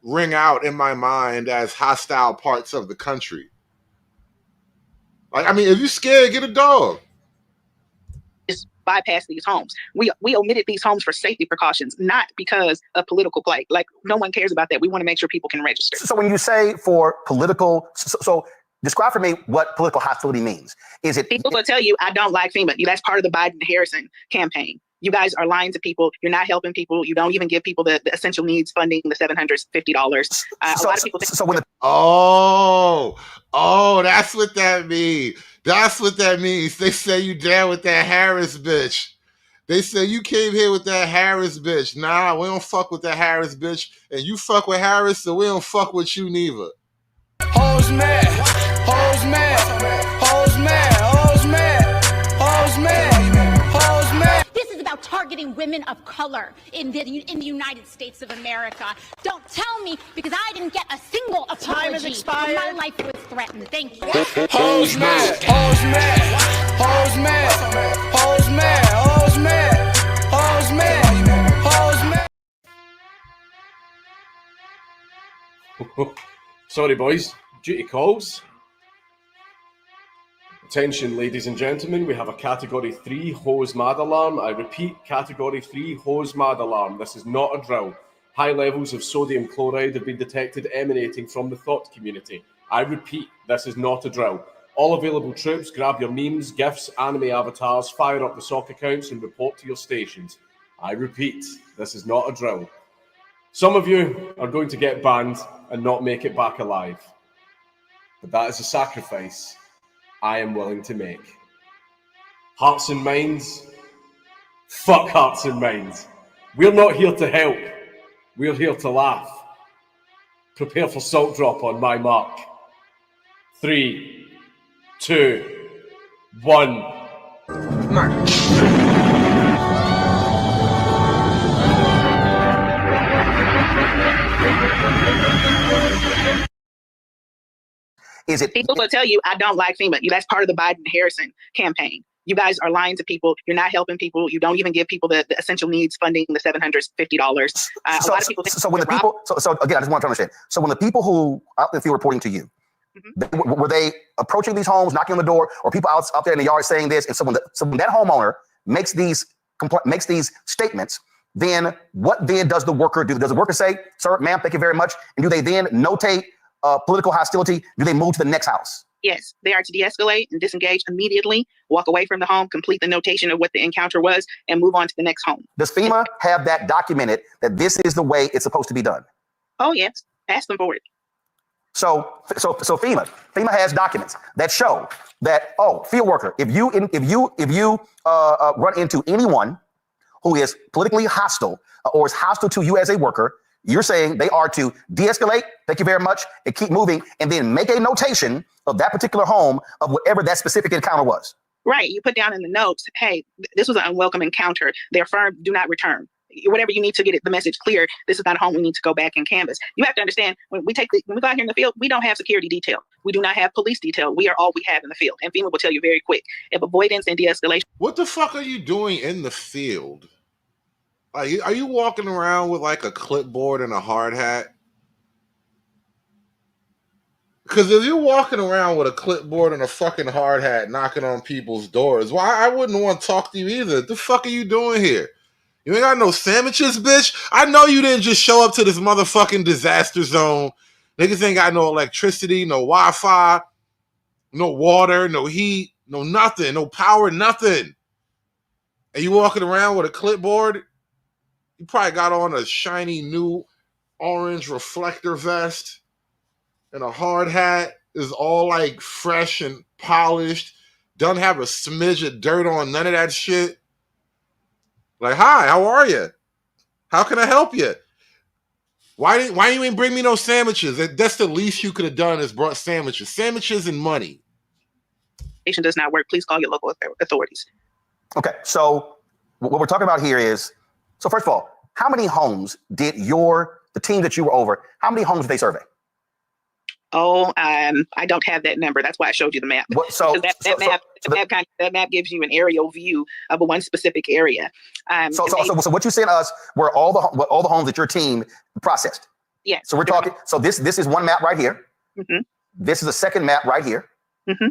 ring out in my mind as hostile parts of the country. Like, I mean, if you're scared, get a dog. Just bypass these homes. We omitted these homes for safety precautions, not because of political play. Like, no one cares about that. We want to make sure people can register. So when you say for political, so describe for me what political hostility means. Is it people will tell you, I don't like FEMA. That's part of the Biden-Harrison campaign. You guys are lying to people. You're not helping people. You don't even give people the essential needs funding, the $750. A lot of people think that's what that means. That's what that means. They say you down with that Harris bitch. They say you came here with that Harris bitch. Nah, we don't fuck with that Harris bitch. And you fuck with Harris, so we don't fuck with you neither. Hoes mad, hoes mad, hoes mad, hoes mad, hoes mad, hoes mad. This is about targeting women of color in the United States of America. Don't tell me, because I didn't get a single apology. Time has expired. My life was threatened. Thank you. Hoes mad, hoes mad, hoes mad, hoes mad, hoes mad, hoes mad, hoes mad. Sorry, boys. Duty calls. Attention, ladies and gentlemen, we have a Category 3 hose mad alarm. I repeat, Category 3 hose mad alarm. This is not a drill. High levels of sodium chloride have been detected emanating from the thought community. I repeat, this is not a drill. All available troops, grab your memes, GIFs, anime avatars, fire up the sock accounts and report to your stations. I repeat, this is not a drill. Some of you are going to get banned and not make it back alive. But that is a sacrifice I am willing to make. Hearts and minds? Fuck hearts and minds. We're not here to help. We're here to laugh. Prepare for salt drop on my mark. 3, 2, 1. Mark. Is it people will tell you, I don't like FEMA. That's part of the Biden-Harrison campaign. You guys are lying to people. You're not helping people. You don't even give people the essential needs funding, the $750. A lot of people think when the people, so again, I just want to understand. So when the people who out in the field reporting to you, were they approaching these homes, knocking on the door, or people out there in the yard saying this? And so when that homeowner makes these statements, then what then does the worker do? Does the worker say, sir, ma'am, thank you very much? And do they then notate political hostility? Do they move to the next house? Yes, they are to de-escalate and disengage immediately, walk away from the home, complete the notation of what the encounter was, and move on to the next home. Does FEMA have that documented, that this is the way it's supposed to be done? Oh, yes. Ask them for it. So FEMA has documents that show that, field worker, if you run into anyone who is politically hostile or is hostile to you as a worker, you're saying they are to de-escalate, thank you very much, and keep moving, and then make a notation of that particular home of whatever that specific encounter was. Right. You put down in the notes, hey, this was an unwelcome encounter. Their firm, do not return. Whatever you need to get the message clear, this is not a home we need to go back and canvass. You have to understand, when we go out here in the field, we don't have security detail. We do not have police detail. We are all we have in the field. And FEMA will tell you very quick, if avoidance and de-escalation. What the fuck are you doing in the field? Are you walking around with like a clipboard and a hard hat? Because if you're walking around with a clipboard and a fucking hard hat knocking on people's doors, well, I wouldn't want to talk to you either. What the fuck are you doing here? You ain't got no sandwiches, bitch? I know you didn't just show up to this motherfucking disaster zone. Niggas ain't got no electricity, no Wi-Fi, no water, no heat, no nothing, no power, nothing. And you walking around with a clipboard? You probably got on a shiny new orange reflector vest and a hard hat. Is all like fresh and polished. Don't have a smidge of dirt on none of that shit. Like, hi, how are you? How can I help you? Why you ain't bring me no sandwiches? That's the least you could have done is brought sandwiches. Sandwiches and money. Does not work. Please call your local authorities. Okay, so what we're talking about here is, so first of all, how many homes did your the team that you were over, how many homes did they survey? Oh, I don't have that number. That's why I showed you the map. That map gives you an aerial view of one specific area. So what you sent us were all the homes that your team processed. Yeah. So we're talking. So this is one map right here. Mm-hmm. This is a second map right here. Mm-hmm.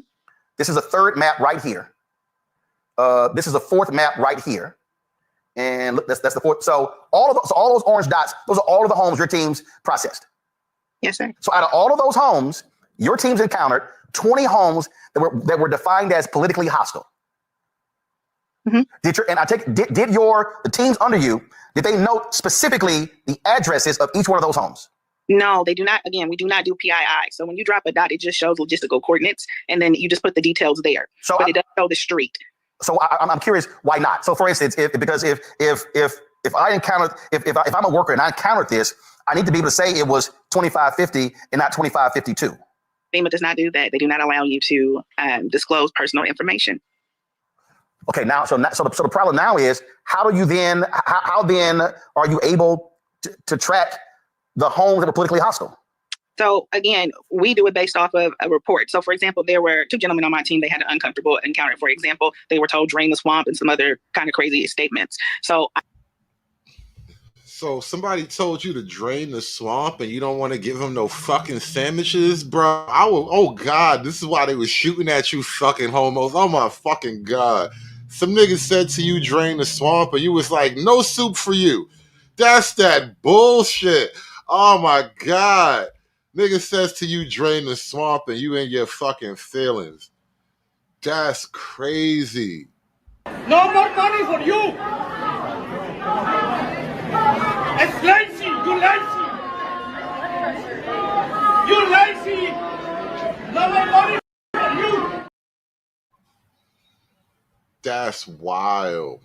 This is a third map right here. This is a fourth map right here. And look, that's the fourth. So all those orange dots, those are all of the homes your teams processed. Yes, sir. So out of all of those homes, your teams encountered 20 homes that were defined as politically hostile. Mm-hmm. Did the teams under you, did they note specifically the addresses of each one of those homes? No, they do not. Again, we do not do PII. So when you drop a dot, it just shows logistical coordinates, and then you just put the details there. But it doesn't show the street. So I'm curious, why not? So for instance, if I'm a worker and I encountered this, I need to be able to say it was 2550 and not 2552. FEMA does not do that. They do not allow you to disclose personal information. Okay, so the problem now is how then are you able to track the homes that are politically hostile? So again, we do it based off of a report. So for example, there were two gentlemen on my team. They had an uncomfortable encounter. For example, they were told drain the swamp and some other kind of crazy statements. So somebody told you to drain the swamp and you don't want to give them no fucking sandwiches, bro. Oh God, this is why they were shooting at you fucking homos. Oh my fucking God. Some niggas said to you drain the swamp and you was like, no soup for you. That's that bullshit. Oh my God. Nigga says to you drain the swamp and you in your fucking feelings. That's crazy. No more money for you. It's lazy. You lazy. You lazy. No more money for you. That's wild.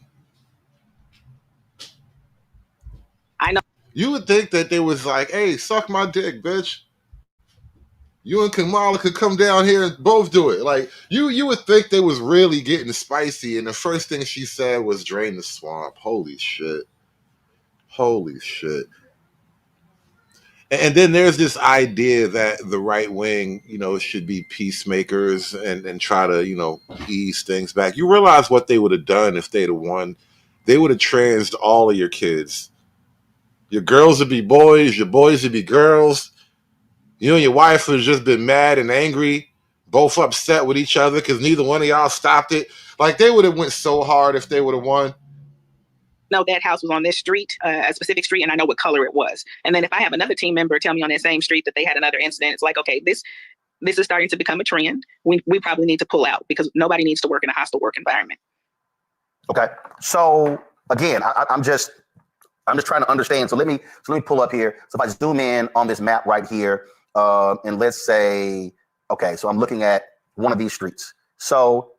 I know. You would think that they was like, hey, suck my dick, bitch. You and Kamala could come down here and both do it. Like, you would think they was really getting spicy, and the first thing she said was drain the swamp. Holy shit. Holy shit. And then there's this idea that the right wing, should be peacemakers and try to, ease things back. You realize what they would have done if they'd have won? They would have transed all of your kids. Your girls would be boys, your boys would be girls. You and your wife would have just been mad and angry, both upset with each other because neither one of y'all stopped it. Like, they would have went so hard if they would have won. No, that house was on this street, a specific street, and I know what color it was. And then if I have another team member tell me on that same street that they had another incident, it's like, okay, this is starting to become a trend. We probably need to pull out because nobody needs to work in a hostile work environment. Okay. So again, I'm just trying to understand. So let me pull up here. So if I zoom in on this map right here, and let's say, okay, so I'm looking at one of these streets. So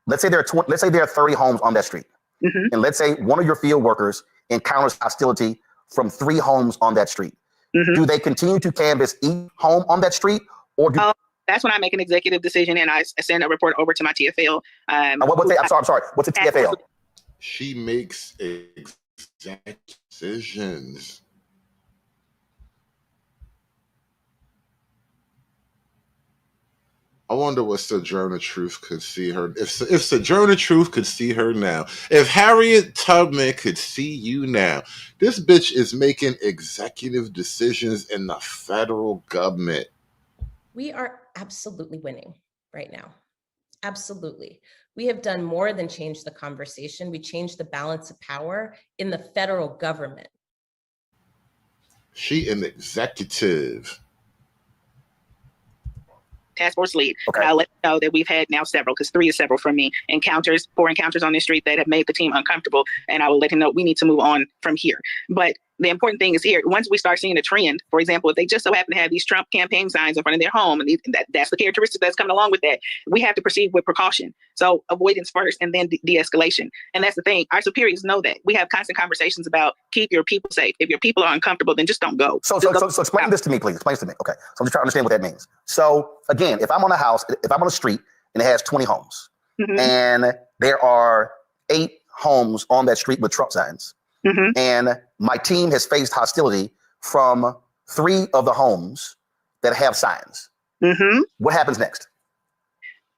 let's say there are 30 homes on that street. Mm-hmm. And let's say one of your field workers encounters hostility from 3 homes on that street. Mm-hmm. Do they continue to canvass each home on that street, or that's when I make an executive decision and I send a report over to my TFL. I'm sorry. What's a TFL? She makes executive decisions. I wonder what Sojourner Truth could see her. If Sojourner Truth could see her now, if Harriet Tubman could see you now, this bitch is making executive decisions in the federal government. We are absolutely winning right now. Absolutely. We have done more than change the conversation. We changed the balance of power in the federal government. She an executive. Task force lead. Okay. I'll let you know that we've had now several, because 3 is several from me, 4 encounters on the street that have made the team uncomfortable. And I will let him know we need to move on from here. But the important thing is here, once we start seeing a trend, for example, if they just so happen to have these Trump campaign signs in front of their home, and that's the characteristic that's coming along with that, we have to proceed with precaution. So avoidance first and then de-escalation. And that's the thing. Our superiors know that. We have constant conversations about keep your people safe. If your people are uncomfortable, then just don't go. So explain this to me, please. Explain this to me. Okay. So I'm just trying to understand what that means. So again, if I'm on a street and it has 20 homes, mm-hmm. and there are 8 homes on that street with Trump signs, mm-hmm. and my team has faced hostility from 3 of the homes that have signs. What happens next?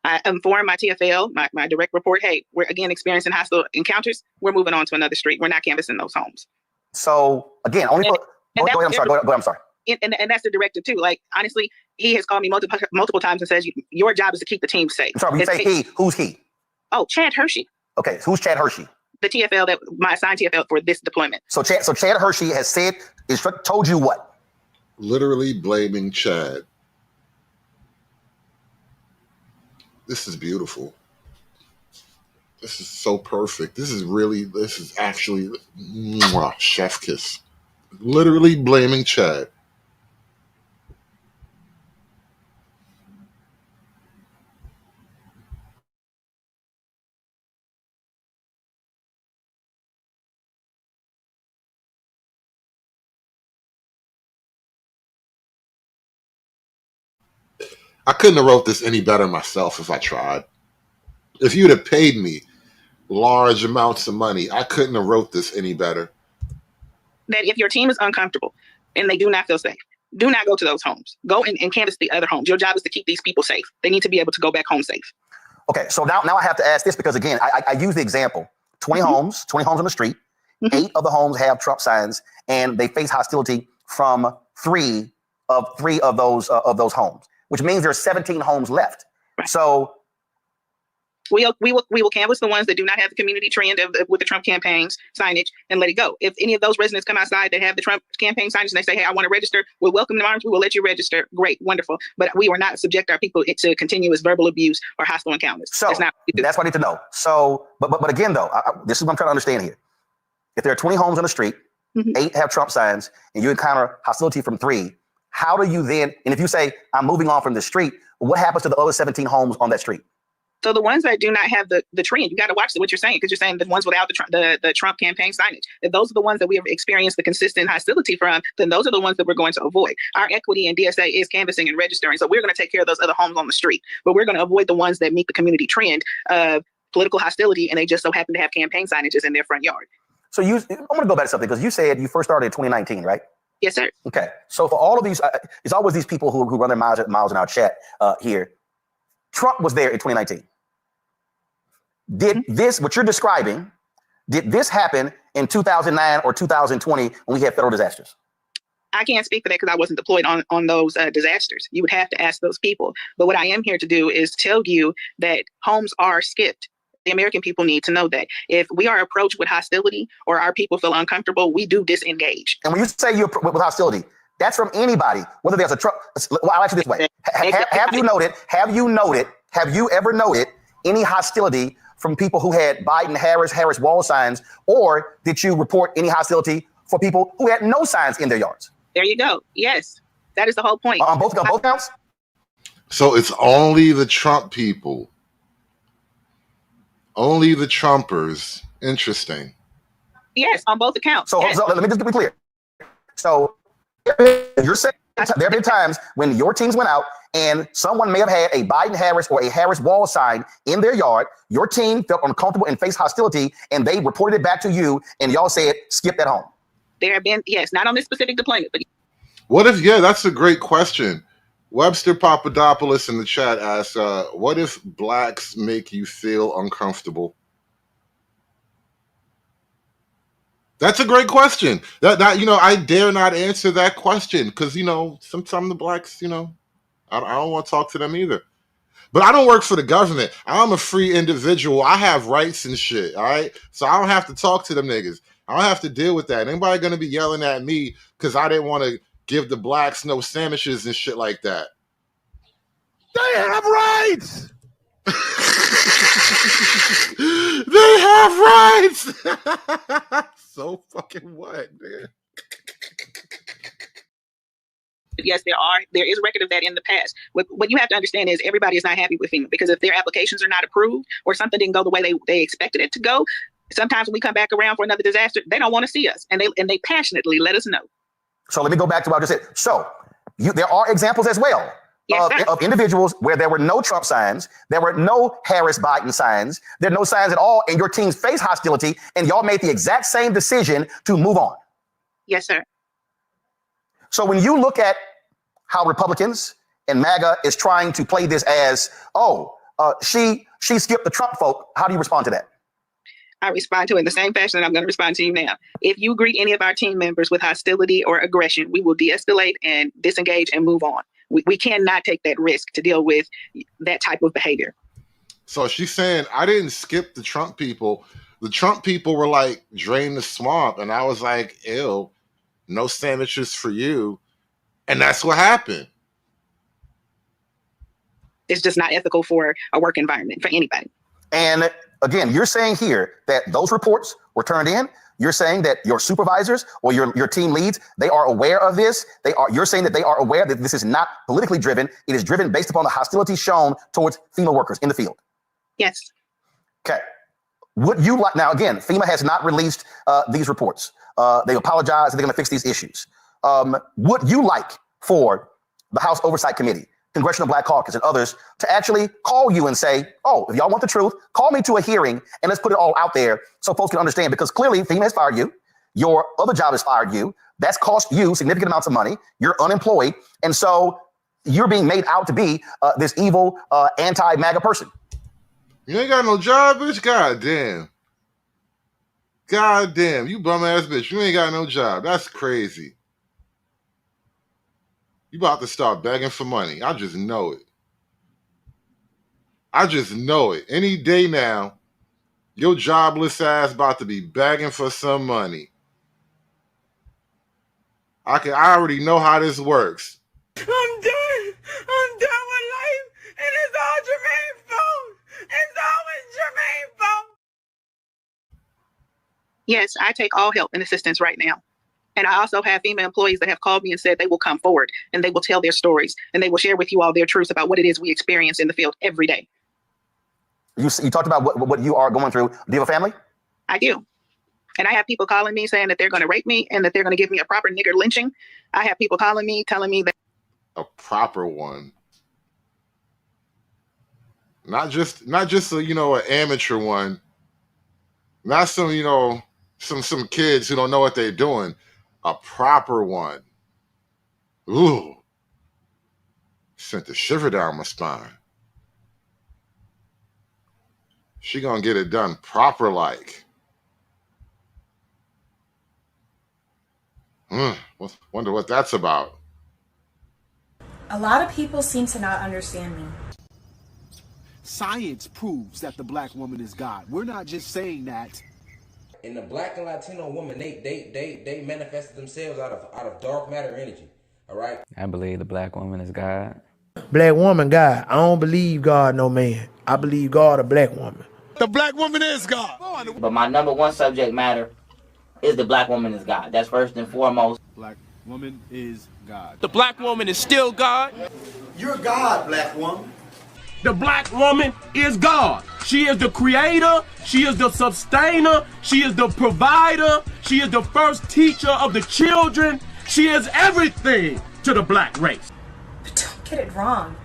I inform my TFL, my direct report, hey, we're again experiencing hostile encounters. We're moving on to another street. We're not canvassing those homes. So again, only for, go ahead, I'm sorry, go ahead, I'm sorry. And that's the directive too. Like, honestly, he has called me multiple times and says, your job is to keep the team safe. I'm sorry, when you say he, who's he? Oh, Chad Hershey. Okay, so who's Chad Hershey? The TFL, that my assigned TFL for this deployment. So Chad Hershey has said, told you what? Literally blaming Chad. This is beautiful. This is so perfect. This is actually mwah, chef kiss. Literally blaming Chad. I couldn't have wrote this any better myself if I tried. If you'd have paid me large amounts of money, I couldn't have wrote this any better. That if your team is uncomfortable and they do not feel safe, do not go to those homes. Go and canvass the other homes. Your job is to keep these people safe. They need to be able to go back home safe. Okay, so now I have to ask this because again, I use the example, 20 homes on the street, 8 of the homes have Trump signs and they face hostility from 3 of those homes, which means there's 17 homes left. Right. So we will canvass the ones that do not have the community trend with the Trump campaigns signage and let it go. If any of those residents come outside that have the Trump campaign signage and they say, hey, I want to register, we'll welcome them arms, we will let you register. Great, wonderful. But we will not subject our people to continuous verbal abuse or hostile encounters. So that's what I need to know. So, but again though, this is what I'm trying to understand here. If there are 20 homes on the street, 8 have Trump signs, and you encounter hostility from 3, how do you then, and if you say, I'm moving on from the street, what happens to the other 17 homes on that street? So the ones that do not have the trend, you got to watch what you're saying, because you're saying the ones without the Trump campaign signage. If those are the ones that we have experienced the consistent hostility from, then those are the ones that we're going to avoid. Our equity in DSA is canvassing and registering, so we're going to take care of those other homes on the street. But we're going to avoid the ones that meet the community trend of political hostility, and they just so happen to have campaign signages in their front yard. So I want to go back to something, because you said you first started in 2019, right? Yes, sir. Okay. So for all of these, it's always these people who run their miles in our chat here. Trump was there in 2019. Did this, what you're describing, did this happen in 2009 or 2020 when we had federal disasters? I can't speak for that because I wasn't deployed on those disasters. You would have to ask those people. But what I am here to do is tell you that homes are skipped. The American people need to know that if we are approached with hostility or our people feel uncomfortable, we do disengage. And when you say you're with hostility, that's from anybody, whether there's a Trump. Well, I'll ask you this way: have you ever noted any hostility from people who had Biden, Harris wall signs, or did you report any hostility for people who had no signs in their yards? There you go. Yes, that is the whole point. On both counts. So it's only the Trump people, only the Trumpers. Interesting. Yes, on both accounts. So, yes. so let me just be clear. So you're saying there have been times when your teams went out and someone may have had a Biden Harris or a Harris wall sign in their yard. Your team felt uncomfortable and faced hostility, and they reported it back to you, and y'all said, skip that home. There have been, yes, not on this specific deployment, but What if, yeah, that's a great question. Webster Papadopoulos in the chat asks, what if blacks make you feel uncomfortable? That's a great question. That I dare not answer that question because, some of the blacks, I don't want to talk to them either. But I don't work for the government. I'm a free individual. I have rights and shit, all right? So I don't have to talk to them niggas. I don't have to deal with that. Anybody going to be yelling at me because I didn't want to give the blacks no sandwiches and shit like that? They have rights! They have rights! So fucking what, man? yes, there is record of that in the past. What you have to understand is everybody is not happy with FEMA because if their applications are not approved or something didn't go the way they expected it to go, sometimes when we come back around for another disaster, they don't want to see us, and they passionately let us know. So let me go back to what I just said. So there are examples as well of individuals where there were no Trump signs, there were no Harris Biden signs, there are no signs at all, and your teams face hostility, and y'all made the exact same decision to move on. Yes, sir. So when you look at how Republicans and MAGA is trying to play this as, she skipped the Trump vote, how do you respond to that? I respond to it in the same fashion that I'm going to respond to you now. If you greet any of our team members with hostility or aggression, we will de-escalate and disengage and move on. We cannot take that risk to deal with that type of behavior. So she's saying, I didn't skip the Trump people. The Trump people were like, drain the swamp. And I was like, ew, no sandwiches for you. And that's what happened. It's just not ethical for a work environment for anybody. And again, you're saying here that those reports were turned in. You're saying that your supervisors or your team leads, they are aware of this. You're saying that they are aware that this is not politically driven. It is driven based upon the hostility shown towards FEMA workers in the field. Yes. Okay. Would you like, now again, FEMA has not released these reports. They apologize. They're going to fix these issues. Would you like for the House Oversight Committee, Congressional Black Caucus, and others to actually call you and say, if y'all want the truth, call me to a hearing and let's put it all out there so folks can understand? Because clearly FEMA has fired you. Your other job has fired you. That's cost you significant amounts of money. You're unemployed. And so you're being made out to be this evil anti-MAGA person. You ain't got no job, bitch? God damn. God damn. You bum ass bitch. You ain't got no job. That's crazy. You about to start begging for money. I just know it. I just know it. Any day now, your jobless ass about to be begging for some money. I already know how this works. I'm done. I'm done with life. And it's all Jermaine's fault. It's always Jermaine's fault. Yes, I take all help and assistance right now. And I also have FEMA employees that have called me and said they will come forward and they will tell their stories and they will share with you all their truths about what it is we experience in the field every day. You talked about what you are going through. Do you have a family? I do. And I have people calling me saying that they're going to rape me and that they're going to give me a proper nigger lynching. I have people calling me, telling me that. A proper one. Not just a, an amateur one. Not some, some kids who don't know what they're doing. A proper one. Ooh. Sent the shiver down my spine. She gonna get it done proper like. Wonder what that's about. A lot of people seem to not understand me. Science proves that the black woman is God. We're not just saying that. And the black and Latino woman, they manifested themselves out of dark matter energy. All right. I believe the black woman is God. Black woman, God. I don't believe God, no man. I believe God, a black woman. The black woman is God. But my number one subject matter is the black woman is God. That's first and foremost. Black woman is God. The black woman is still God. You're God, black woman. The black woman is God. She is the creator. She is the sustainer. She is the provider. She is the first teacher of the children. She is everything to the black race. But don't get it wrong.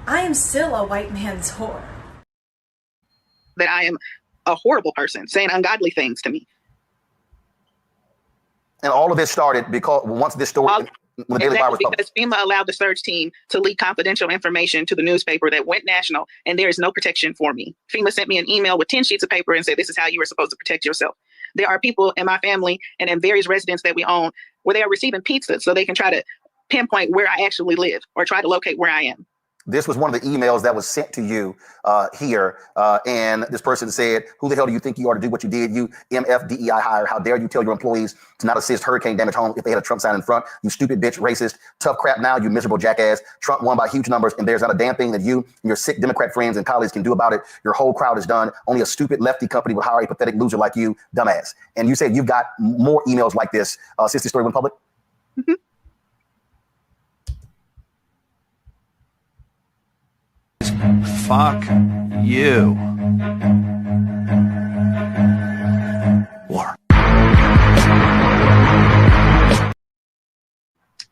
I am still a white man's whore. That I am a horrible person saying ungodly things to me. And all of this started because once this story, when the Daily Wire was published. Because FEMA allowed the search team to leak confidential information to the newspaper that went national, and there is no protection for me. FEMA sent me an email with 10 sheets of paper and said, this is how you are supposed to protect yourself. There are people in my family and in various residents that we own where they are receiving pizza so they can try to pinpoint where I actually live or try to locate where I am. This was one of the emails that was sent to you here. And this person said, who the hell do you think you are to do what you did? You MFDEI hire. How dare you tell your employees to not assist hurricane damage homes if they had a Trump sign in front? You stupid bitch, racist, tough crap now, you miserable jackass. Trump won by huge numbers and there's not a damn thing that you and your sick Democrat friends and colleagues can do about it. Your whole crowd is done. Only a stupid lefty company will hire a pathetic loser like you, dumbass. And you said you've got more emails like this since the story went public? Mm-hmm. Fuck you. War.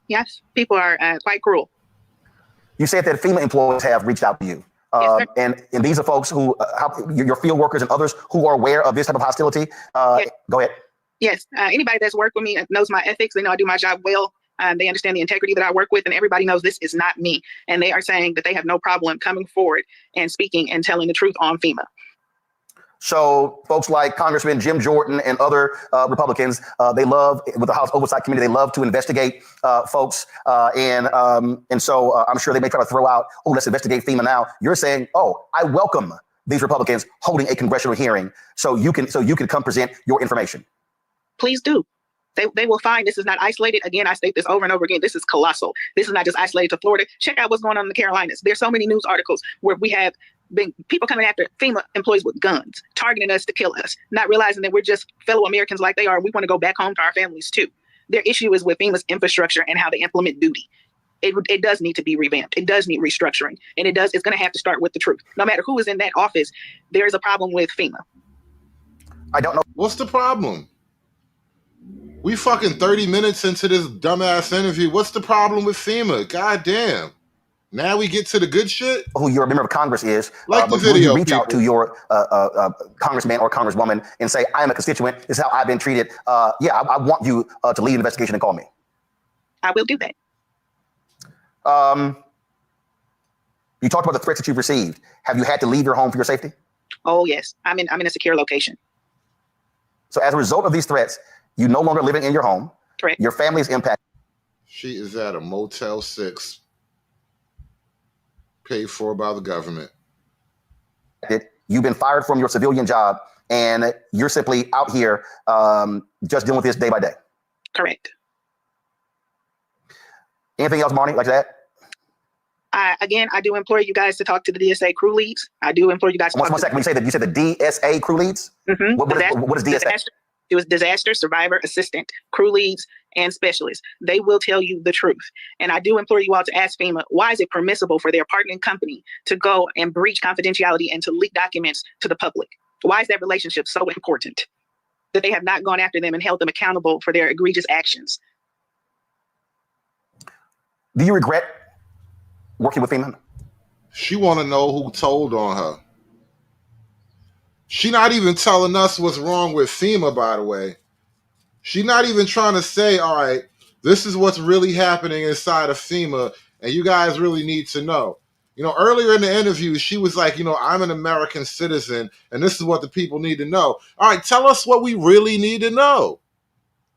Yes, people are quite cruel. You said that FEMA employees have reached out to you. Yes, and these are folks who, your field workers and others who are aware of this type of hostility. Yes. Go ahead. Yes, anybody that's worked with me knows my ethics. They know I do my job well. They understand the integrity that I work with, and everybody knows this is not me. And they are saying that they have no problem coming forward and speaking and telling the truth on FEMA. So folks like Congressman Jim Jordan and other Republicans, they love, with the House Oversight Committee, they love to investigate folks. And so I'm sure they may try to throw out, oh, let's investigate FEMA now. You're saying, oh, I welcome these Republicans holding a congressional hearing so you can come present your information. Please do. They will find this is not isolated. Again, I state this over and over again. This is colossal. This is not just isolated to Florida. Check out what's going on in the Carolinas. There's so many news articles where we have been people coming after FEMA employees with guns, targeting us to kill us, not realizing that we're just fellow Americans like they are. We want to go back home to our families too. Their issue is with FEMA's infrastructure and how they implement duty. It does need to be revamped. It does need restructuring. And it's going to have to start with the truth. No matter who is in that office, there is a problem with FEMA. I don't know. What's the problem? We fucking 30 minutes into this dumbass interview. What's the problem with FEMA? God damn. Now we get to the good shit? Who your member of Congress is. Like the but video, will you reach people. out to your congressman or congresswoman and say, I am a constituent. This is how I've been treated. Yeah, I want you to lead an investigation and call me. I will do that. You talked about the threats that you've received. Have you had to leave your home for your safety? Oh, yes. I'm in a secure location. So as a result of these threats, you no longer living in your home. Correct. Your family is impacted. She is at a Motel 6, paid for by the government. You've been fired from your civilian job, and you're simply out here just dealing with this day by day. Correct. Anything else, Marnie, like that? Again, I do implore you guys to talk to the DSA crew leads. I do implore you guys to One second. When you say the DSA crew leads? Mm-hmm. What is DSA? It was disaster survivor assistant, crew leads, and specialists. They will tell you the truth. And I do implore you all to ask FEMA, why is it permissible for their partnering company to go and breach confidentiality and to leak documents to the public? Why is that relationship so important that they have not gone after them and held them accountable for their egregious actions? Do you regret working with FEMA? She want to know who told on her. She not even telling us what's wrong with FEMA, by the way. She not even trying to say, all right, this is what's really happening inside of FEMA, and you guys really need to know. You know, earlier in the interview, she was like, you know, I'm an American citizen, and this is what the people need to know. All right, tell us what we really need to know.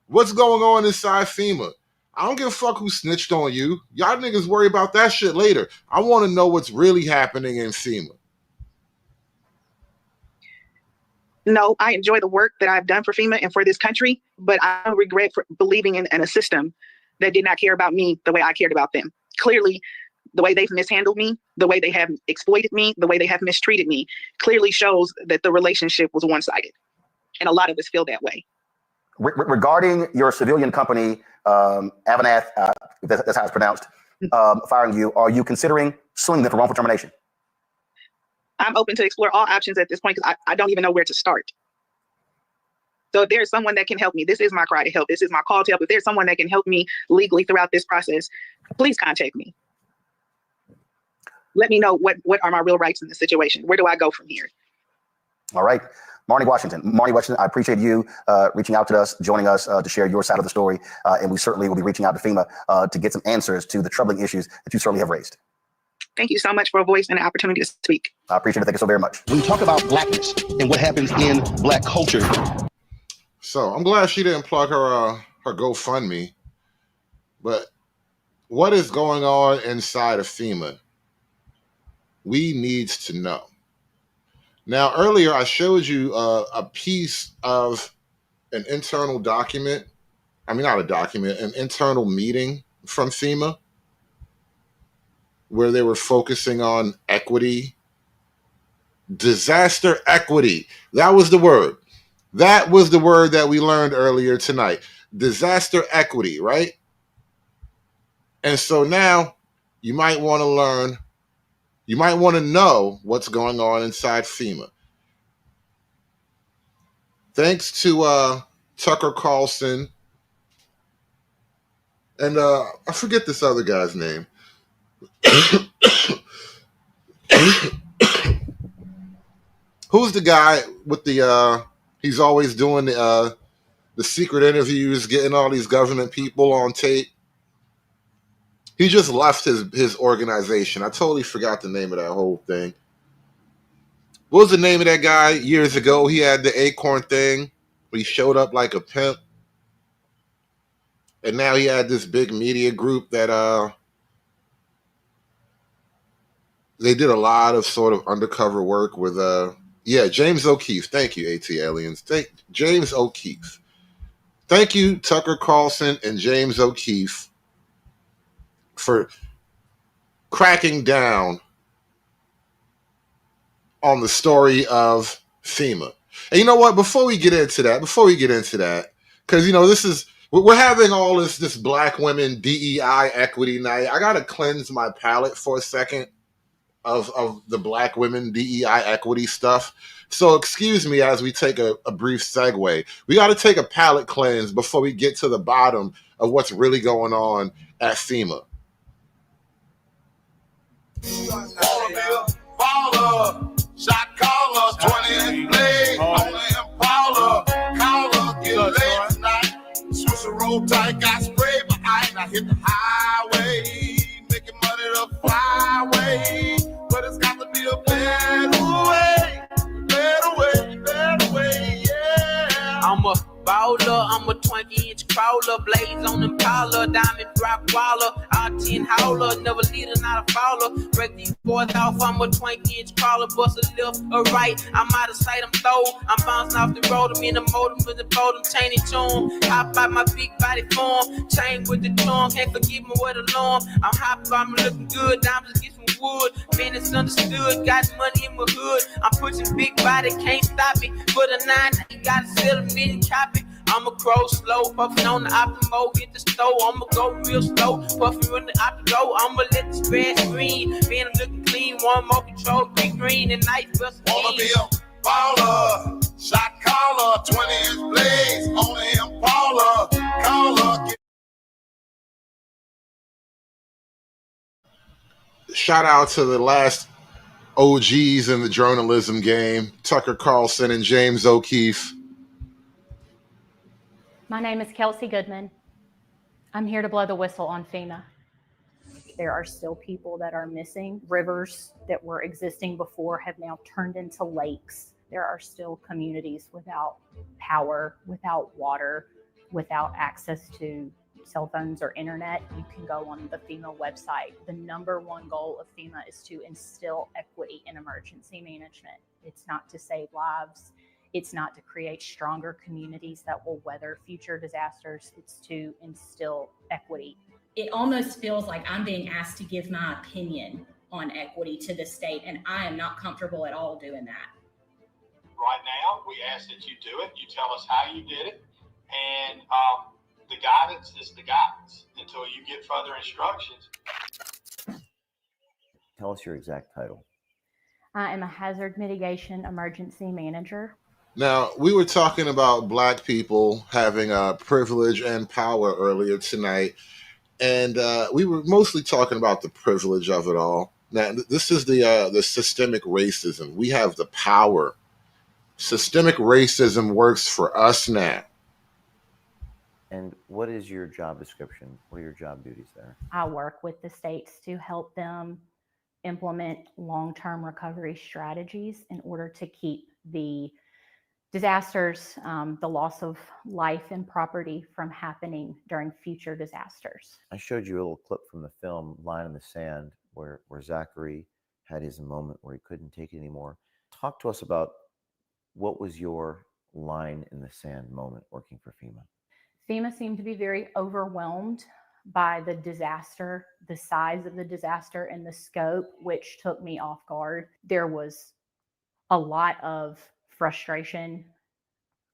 What's going on inside FEMA? I don't give a fuck who snitched on you. Y'all niggas worry about that shit later. I want to know what's really happening in FEMA. No, I enjoy the work that I've done for FEMA and for this country, but I don't regret for believing in a system that did not care about me the way I cared about them. Clearly, the way they've mishandled me, the way they have exploited me, the way they have mistreated me, clearly shows that the relationship was one-sided. And a lot of us feel that way. Regarding your civilian company, Avanath, that's how it's pronounced, firing you, are you considering suing them for wrongful termination? I'm open to explore all options at this point because I don't even know where to start. So if there's someone that can help me, this is my cry to help. This is my call to help. If there's someone that can help me legally throughout this process, please contact me. Let me know what are my real rights in this situation. Where do I go from here? All right. Marnie Washington, I appreciate you reaching out to us, joining us to share your side of the story. And we certainly will be reaching out to FEMA to get some answers to the troubling issues that you certainly have raised. Thank you so much for a voice and an opportunity to speak. I appreciate it. Thank you so very much. When you talk about blackness and what happens in Black culture. So I'm glad she didn't plug her GoFundMe. But what is going on inside of FEMA? We needs to know. Now, earlier I showed you a piece of an internal document. I mean, not a document, an internal meeting from FEMA, where they were focusing on equity, disaster equity. That was the word. That was the word that we learned earlier tonight. Disaster equity, right? And so now you might want to learn, you might want to know what's going on inside FEMA. Thanks to Tucker Carlson and I forget this other guy's name. Who's the guy with the he's always doing the secret interviews, getting all these government people on tape? He just left his organization. I totally forgot the name of that whole thing. What was the name of that guy years ago? He had the acorn thing. He showed up like a pimp. And now he had this big media group that they did a lot of sort of undercover work with James O'Keefe. Thank you, AT Aliens. James O'Keefe. Thank you, Tucker Carlson and James O'Keefe, for cracking down on the story of FEMA. And you know what? Before we get into that, because we're having all this Black women DEI equity night. I gotta cleanse my palate for a second of the Black women DEI equity stuff. So excuse me as we take a brief segue. We got to take a palate cleanse before we get to the bottom of what's really going on at FEMA. Shot callers, 20 in play. Only Impala, caller, get late tonight. Switch the road tight, got sprayed, but I hit the highway. Making money the flyway. But it's got to be a better way, yeah. I'm a baller, I'm a 20-inch crawler, blades on Impala, diamond rock waller, R10 howler, never leader, not a faller. Break these boys off, I'm a 20-inch crawler, bust a left or right, I'm out of sight, I'm throw, I'm bouncing off the road, I'm in the modem with the bodem, chain and tune, hop out my big body form, chain with the tongue, can't forgive me with alarm, I'm hot, I'm looking good, diamonds get some wood, man, it's understood, got money in my hood, I'm pushing big body, can't stop me, for the 9, you gotta sell a million copy. I'ma crow slow, puffin' on the optimo, hit the stove. I'ma go real slow, puffin' on the optimo. I'ma let the grass green, man, I'm looking clean. One more control, green and nice, bust Wanna be a baller, shot caller, 20-inch blades, only Impala, caller. Shout out to the last OGs in the journalism game, Tucker Carlson and James O'Keefe. My name is Kelsey Goodman. I'm here to blow the whistle on FEMA. There are still people that are missing. Rivers that were existing before have now turned into lakes. There are still communities without power, without water, without access to cell phones or internet. You can go on the FEMA website. The number one goal of FEMA is to instill equity in emergency management. It's not to save lives. It's not to create stronger communities that will weather future disasters. It's to instill equity. It almost feels like I'm being asked to give my opinion on equity to the state, and I am not comfortable at all doing that. Right now, we ask that you do it. You tell us how you did it, and the guidance is the guidance until you get further instructions. Tell us your exact title. I am a hazard mitigation emergency manager. Now, we were talking about Black people having privilege and power earlier tonight, and we were mostly talking about the privilege of it all. Now, this is the systemic racism. We have the power. Systemic racism works for us now. And what is your job description? What are your job duties there? I work with the states to help them implement long-term recovery strategies in order to keep the disasters, the loss of life and property from happening during future disasters. I showed you a little clip from the film Line in the Sand where Zachary had his moment where he couldn't take it anymore. Talk to us about what was your line in the sand moment working for FEMA? FEMA seemed to be very overwhelmed by the disaster, the size of the disaster and the scope, which took me off guard. There was a lot of frustration,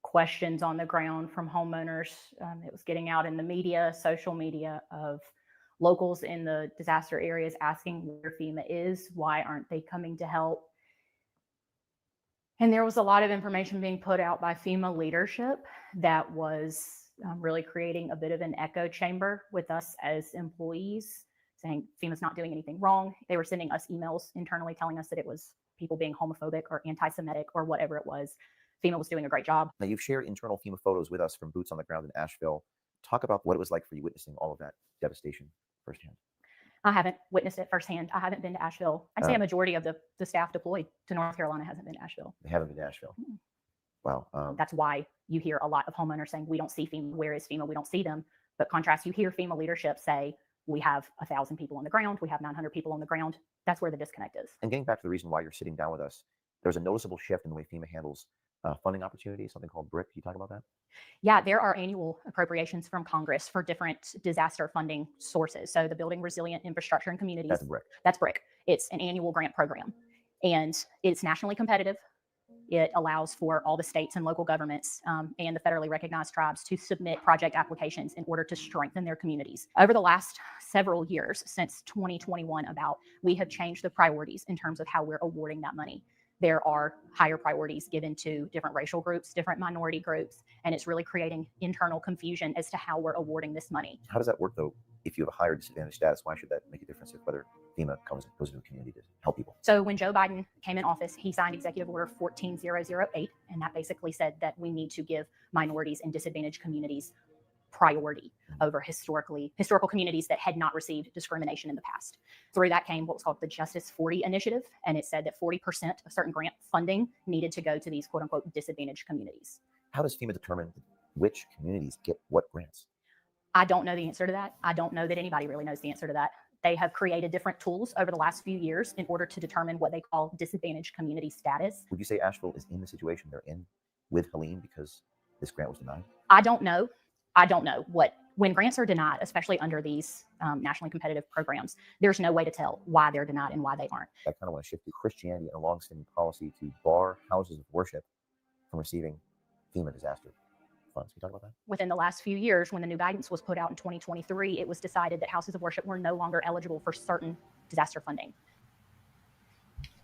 questions on the ground from homeowners. It was getting out in the media, social media, of locals in the disaster areas asking where FEMA is, why aren't they coming to help? And there was a lot of information being put out by FEMA leadership that was really creating a bit of an echo chamber with us as employees, saying FEMA's not doing anything wrong. They were sending us emails internally telling us that it was people being homophobic or anti-Semitic or whatever it was. FEMA was doing a great job. Now, you've shared internal FEMA photos with us from boots on the ground in Asheville. Talk about what it was like for you witnessing all of that devastation firsthand. I haven't witnessed it firsthand. I haven't been to Asheville. I'd say a majority of the staff deployed to North Carolina hasn't been to Asheville. They haven't been to Asheville. Wow. That's why you hear a lot of homeowners saying, we don't see FEMA. Where is FEMA? We don't see them. But contrast, you hear FEMA leadership say, we have 1,000 people on the ground. We have 900 people on the ground. That's where the disconnect is. And getting back to the reason why you're sitting down with us, there's a noticeable shift in the way FEMA handles funding opportunities, something called BRIC. Can you talk about that? Yeah, there are annual appropriations from Congress for different disaster funding sources. So the Building Resilient Infrastructure and Communities. That's BRIC. That's BRIC. It's an annual grant program. And it's nationally competitive. It allows for all the states and local governments and the federally recognized tribes to submit project applications in order to strengthen their communities. Over the last several years, since 2021 we have changed the priorities in terms of how we're awarding that money. There are higher priorities given to different racial groups, different minority groups, and it's really creating internal confusion as to how we're awarding this money. How does that work, though? If you have a higher disadvantaged status, why should that make a difference if whether FEMA goes into a community to help people? So when Joe Biden came in office, he signed Executive Order 14008, and that basically said that we need to give minorities and disadvantaged communities priority over historical communities that had not received discrimination in the past. Through that came what was called the Justice 40 Initiative, and it said that 40% of certain grant funding needed to go to these quote unquote disadvantaged communities. How does FEMA determine which communities get what grants? I don't know the answer to that. I don't know that anybody really knows the answer to that. They have created different tools over the last few years in order to determine what they call disadvantaged community status. Would you say Asheville is in the situation they're in with Helene because this grant was denied? I don't know. When grants are denied, especially under these nationally competitive programs, there's no way to tell why they're denied and why they aren't. I kind of want to shift to Christianity and a longstanding policy to bar houses of worship from receiving FEMA disaster funds. Can you talk about that? Within the last few years, when the new guidance was put out in 2023, it was decided that houses of worship were no longer eligible for certain disaster funding.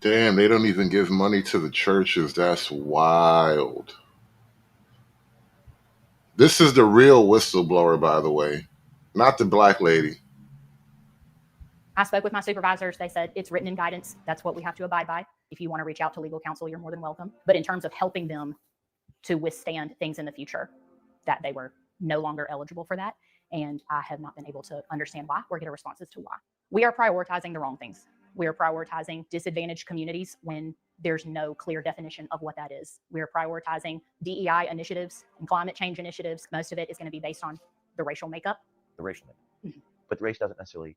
Damn, they don't even give money to the churches. That's wild. This is the real whistleblower, by the way, not the black lady. I spoke with my supervisors. They said it's written in guidance. That's what we have to abide by. If you want to reach out to legal counsel, you're more than welcome. But in terms of helping them to withstand things in the future, that they were no longer eligible for that. And I have not been able to understand why or get a response as to why. We are prioritizing the wrong things. We are prioritizing disadvantaged communities when there's no clear definition of what that is. We're prioritizing DEI initiatives and climate change initiatives. Most of it is going to be based on the racial makeup. The racial makeup. Mm-hmm. But race doesn't necessarily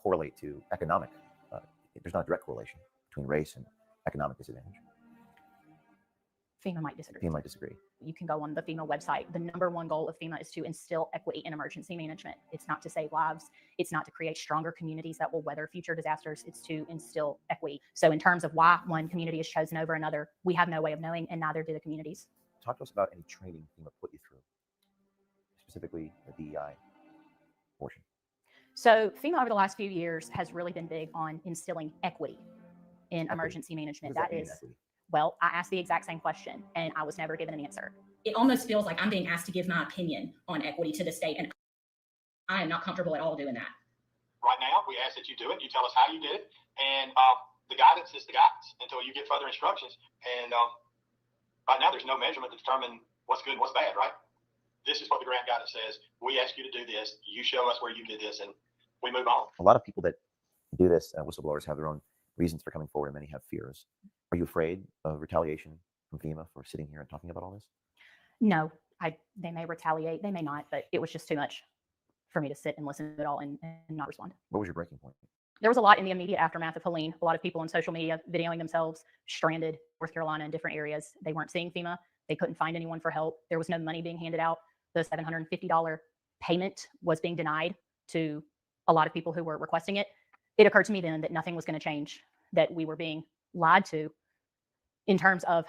correlate to economic. There's not a direct correlation between race and economic disadvantage. FEMA might disagree. FEMA might disagree. You can go on the FEMA website. The number one goal of FEMA is to instill equity in emergency management. It's not to save lives. It's not to create stronger communities that will weather future disasters. It's to instill equity. So in terms of why one community is chosen over another, we have no way of knowing, and neither do the communities. Talk to us about any training FEMA put you through, specifically the DEI portion. So FEMA over the last few years has really been big on instilling equity in emergency management. That is equity? Well, I asked the exact same question and I was never given an answer. It almost feels like I'm being asked to give my opinion on equity to the state, and I am not comfortable at all doing that. Right now, we ask that you do it. You tell us how you did it, and the guidance is the guidance until you get further instructions. And right now, there's no measurement to determine what's good and what's bad, right? This is what the grant guidance says. We ask you to do this. You show us where you did this, and we move on. A lot of people that do this, whistleblowers, have their own reasons for coming forward, and many have fears. Are you afraid of retaliation from FEMA for sitting here and talking about all this? No, they may retaliate, they may not, but it was just too much for me to sit and listen to it all and not respond. What was your breaking point? There was a lot in the immediate aftermath of Helene. A lot of people on social media videoing themselves stranded in North Carolina in different areas. They weren't seeing FEMA. They couldn't find anyone for help. There was no money being handed out. The $750 payment was being denied to a lot of people who were requesting it. It occurred to me then that nothing was going to change, that we were being lied to in terms of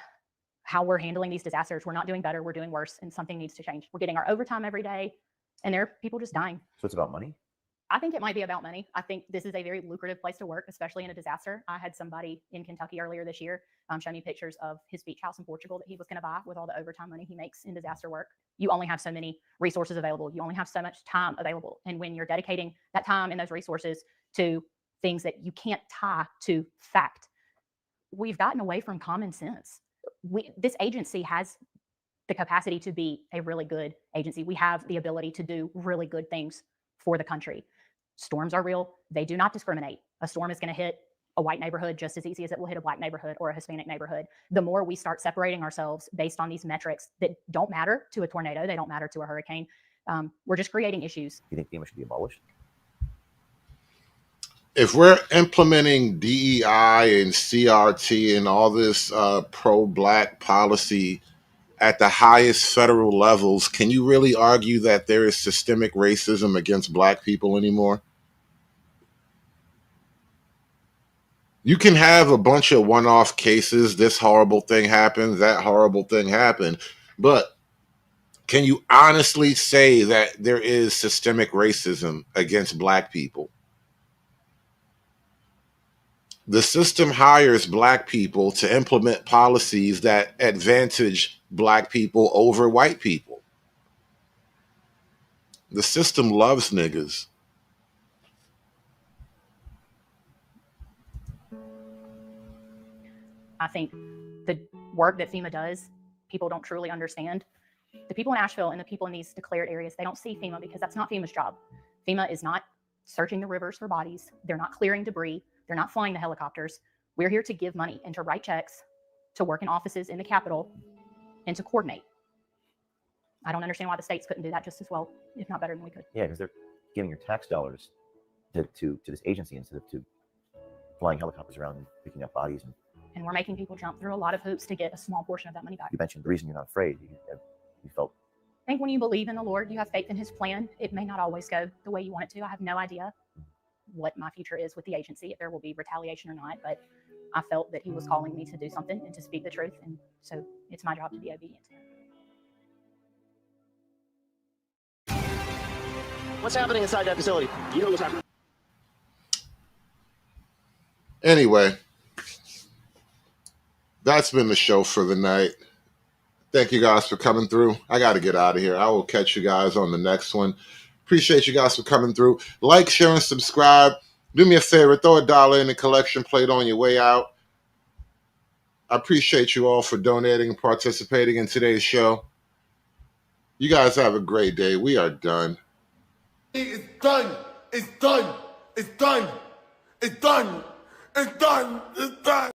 how we're handling these disasters. We're not doing better, we're doing worse, and something needs to change. We're getting our overtime every day, and there are people just dying. So it's about money? I think it might be about money. I think this is a very lucrative place to work, especially in a disaster. I had somebody in Kentucky earlier this year show me pictures of his beach house in Portugal that he was going to buy with all the overtime money he makes in disaster work. You only have so many resources available. You only have so much time available. And when you're dedicating that time and those resources to things that you can't tie to fact, we've gotten away from common sense. This agency has the capacity to be a really good agency. We have the ability to do really good things for the country. Storms are real. They do not discriminate. A storm is going to hit a white neighborhood just as easy as it will hit a black neighborhood or a Hispanic neighborhood. The more we start separating ourselves based on these metrics that don't matter to a tornado, they don't matter to a hurricane, we're just creating issues. You think FEMA should be abolished? If we're implementing DEI and CRT and all this pro-black policy at the highest federal levels, can you really argue that there is systemic racism against black people anymore? You can have a bunch of one-off cases. This horrible thing happened, that horrible thing happened. But can you honestly say that there is systemic racism against black people? The system hires black people to implement policies that advantage black people over white people. The system loves niggas. I think the work that FEMA does, people don't truly understand. The people in Asheville and the people in these declared areas, they don't see FEMA because that's not FEMA's job. FEMA is not searching the rivers for bodies. They're not clearing debris. They're not flying the helicopters. We're here to give money and to write checks, to work in offices in the Capitol, and to coordinate. I don't understand why the states couldn't do that just as well, if not better than we could. Yeah, because they're giving your tax dollars to this agency instead of to flying helicopters around and picking up bodies. And we're making people jump through a lot of hoops to get a small portion of that money back. You mentioned the reason you're not afraid. You felt. I think when you believe in the Lord, you have faith in his plan. It may not always go the way you want it to. I have no idea what my future is with the agency, if there will be retaliation or not, but I felt that he was calling me to do something and to speak the truth. And so it's my job to be obedient to him. What's happening inside that facility? You know what's happening. Anyway, that's been the show for the night. Thank you guys for coming through. I got to get out of here. I will catch you guys on the next one. Appreciate you guys for coming through. Like, share, and subscribe. Do me a favor, throw $1 in the collection plate on your way out. I appreciate you all for donating and participating in today's show. You guys have a great day. We are done. It's done. It's done. It's done. It's done. It's done. It's done.